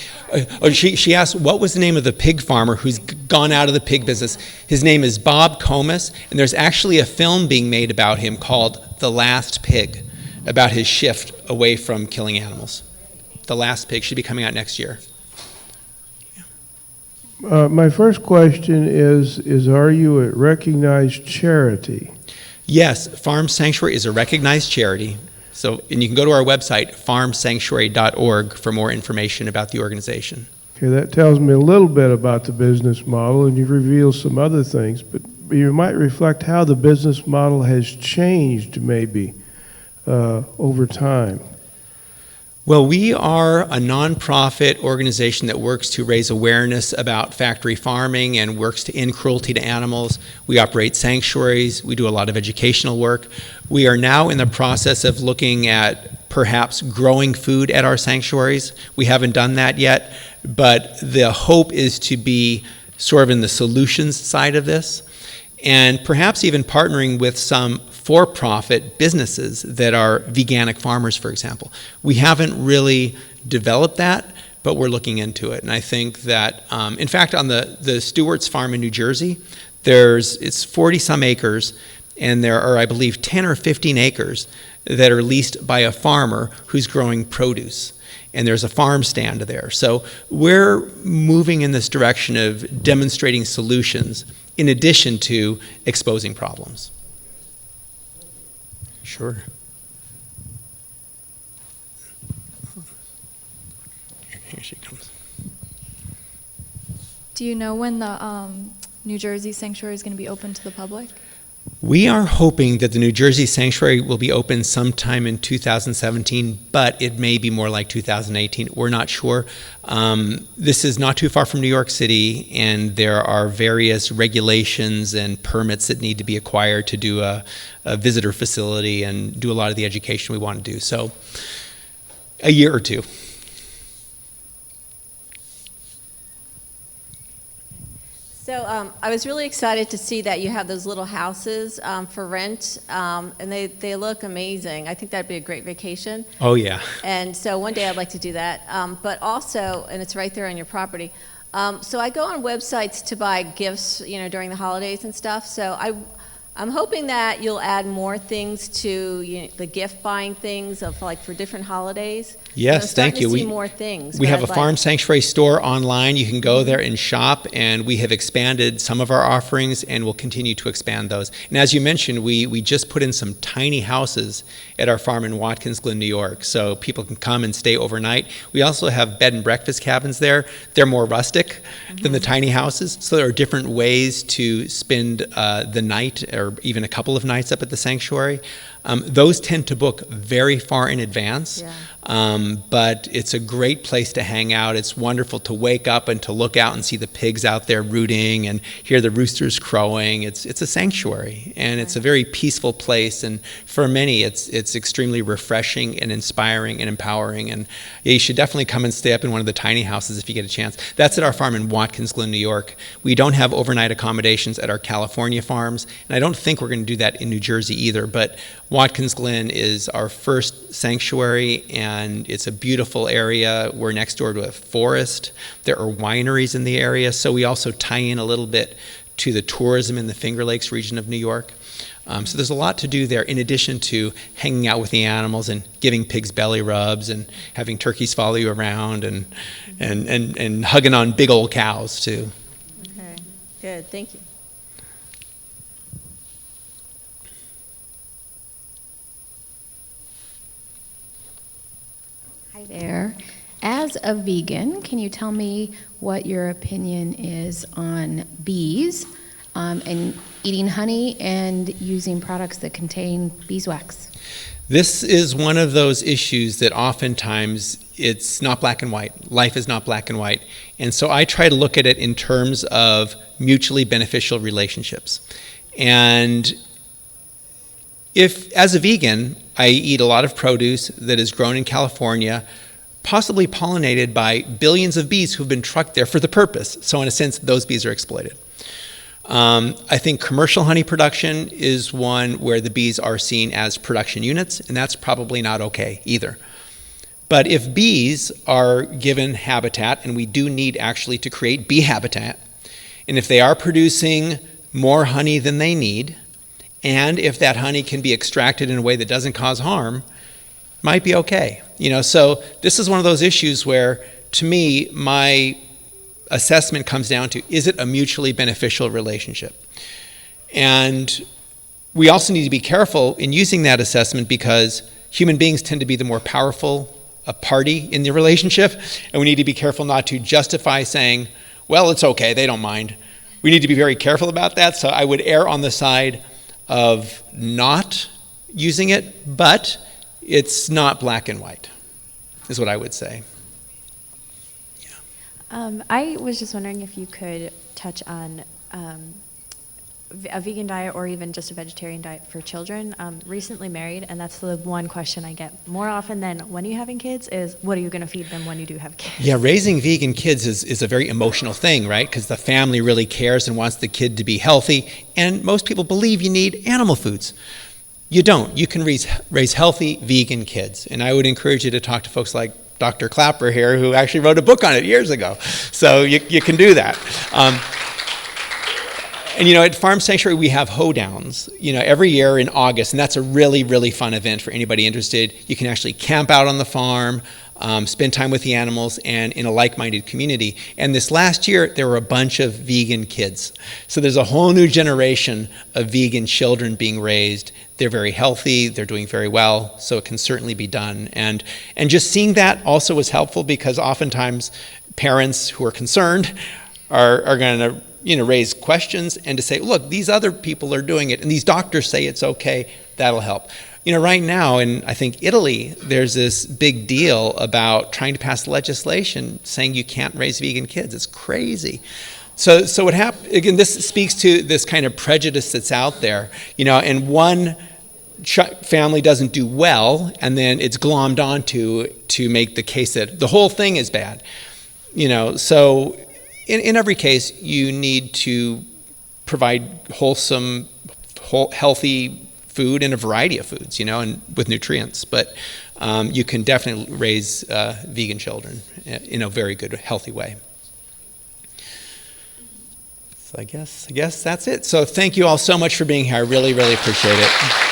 She asked, what was the name of the pig farmer who's gone out of the pig business? His name is Bob Comas, and there's actually a film being made about him called The Last Pig, about his shift away from killing animals. The Last Pig should be coming out next year. My first question is are you a recognized charity? Yes, Farm Sanctuary is a recognized charity. And you can go to our website, farmsanctuary.org, for more information about the organization. Okay, that tells me a little bit about the business model, and you've revealed some other things, but you might reflect how the business model has changed maybe over time. Well, we are a nonprofit organization that works to raise awareness about factory farming and works to end cruelty to animals. We operate sanctuaries. We do a lot of educational work. We are now in the process of looking at perhaps growing food at our sanctuaries. We haven't done that yet, but the hope is to be sort of in the solutions side of this, and perhaps even partnering with some for-profit businesses that are veganic farmers, for example. We haven't really developed that, but we're looking into it. And I think that, in fact, on the Stewart's farm in New Jersey, it's 40-some acres, and there are, I believe, 10 or 15 acres that are leased by a farmer who's growing produce. And there's a farm stand there. So we're moving in this direction of demonstrating solutions in addition to exposing problems. Sure. Here she comes. Do you know when the New Jersey sanctuary is going to be open to the public? We are hoping that the New Jersey sanctuary will be open sometime in 2017, but it may be more like 2018. We're not sure. This is not too far from New York City, and there are various regulations and permits that need to be acquired to do a visitor facility and do a lot of the education we want to do. So a year or two. So I was really excited to see that you have those little houses for rent, and they look amazing. I think that'd be a great vacation. Oh, yeah. And so one day I'd like to do that. But also, and it's right there on your property. So I go on websites to buy gifts, during the holidays and stuff. So I'm hoping that you'll add more things to the gift buying things for different holidays. Yes, thank you. To see more things. We but have I'd a farm sanctuary store online. You can go there and shop, and we have expanded some of our offerings, and we'll continue to expand those. And as you mentioned, we just put in some tiny houses at our farm in Watkins Glen, New York, so people can come and stay overnight. We also have bed and breakfast cabins there. They're more rustic than the tiny houses, so there are different ways to spend the night or even a couple of nights up at the sanctuary. Those tend to book very far in advance. Yeah. But it's a great place to hang out. It's wonderful to wake up and to look out and see the pigs out there rooting and hear the roosters crowing. It's a sanctuary, and it's a very peaceful place. And for many, it's extremely refreshing and inspiring and empowering. And you should definitely come and stay up in one of the tiny houses if you get a chance. That's at our farm in Watkins Glen, New York. We don't have overnight accommodations at our California farms, and I don't think we're going to do that in New Jersey either. But Watkins Glen is our first sanctuary, and it's a beautiful area. We're next door to a forest. There are wineries in the area, so we also tie in a little bit to the tourism in the Finger Lakes region of New York. So there's a lot to do there in addition to hanging out with the animals and giving pigs belly rubs and having turkeys follow you around and hugging on big old cows too. Okay, good, thank you. Hi there. As a vegan, can you tell me what your opinion is on bees and eating honey and using products that contain beeswax? This is one of those issues that oftentimes it's not black and white. Life is not black and white. And so I try to look at it in terms of mutually beneficial relationships. And if, as a vegan, I eat a lot of produce that is grown in California, possibly pollinated by billions of bees who've been trucked there for the purpose. So in a sense, those bees are exploited. I think commercial honey production is one where the bees are seen as production units, and that's probably not okay either. But if bees are given habitat, and we do need actually to create bee habitat, and if they are producing more honey than they need, and if that honey can be extracted in a way that doesn't cause harm, might be okay. So this is one of those issues where, to me, my assessment comes down to, is it a mutually beneficial relationship? And we also need to be careful in using that assessment because human beings tend to be the more powerful party in the relationship, and we need to be careful not to justify saying, well, it's okay, they don't mind. We need to be very careful about that, so I would err on the side of not using it, but it's not black and white, is what I would say. I was just wondering if you could touch on a vegan diet or even just a vegetarian diet for children. Recently married, and that's the one question I get more often than when are you having kids is, what are you going to feed them when you do have kids? Yeah, raising vegan kids is a very emotional thing, right? Because the family really cares and wants the kid to be healthy, and most people believe you need animal foods. You don't. You can raise healthy vegan kids, and I would encourage you to talk to folks like Dr. Clapper here, who actually wrote a book on it years ago. So you can do that. And at Farm Sanctuary, we have hoedowns, every year in August, and that's a really, really fun event for anybody interested. You can actually camp out on the farm, spend time with the animals, and in a like-minded community. And this last year, there were a bunch of vegan kids. So there's a whole new generation of vegan children being raised. They're very healthy, they're doing very well, so it can certainly be done. And just seeing that also was helpful because oftentimes parents who are concerned are going to raise questions and to say, look, these other people are doing it, and these doctors say it's okay, that'll help. Right now in, I think, Italy, there's this big deal about trying to pass legislation saying you can't raise vegan kids. It's crazy. So what happened, again, this speaks to this kind of prejudice that's out there, and one family doesn't do well, and then it's glommed onto to make the case that the whole thing is bad. So in every case, you need to provide wholesome, healthy food and a variety of foods, and with nutrients. But you can definitely raise vegan children in a very good, healthy way. So I guess that's it. So thank you all so much for being here. I really, really appreciate it.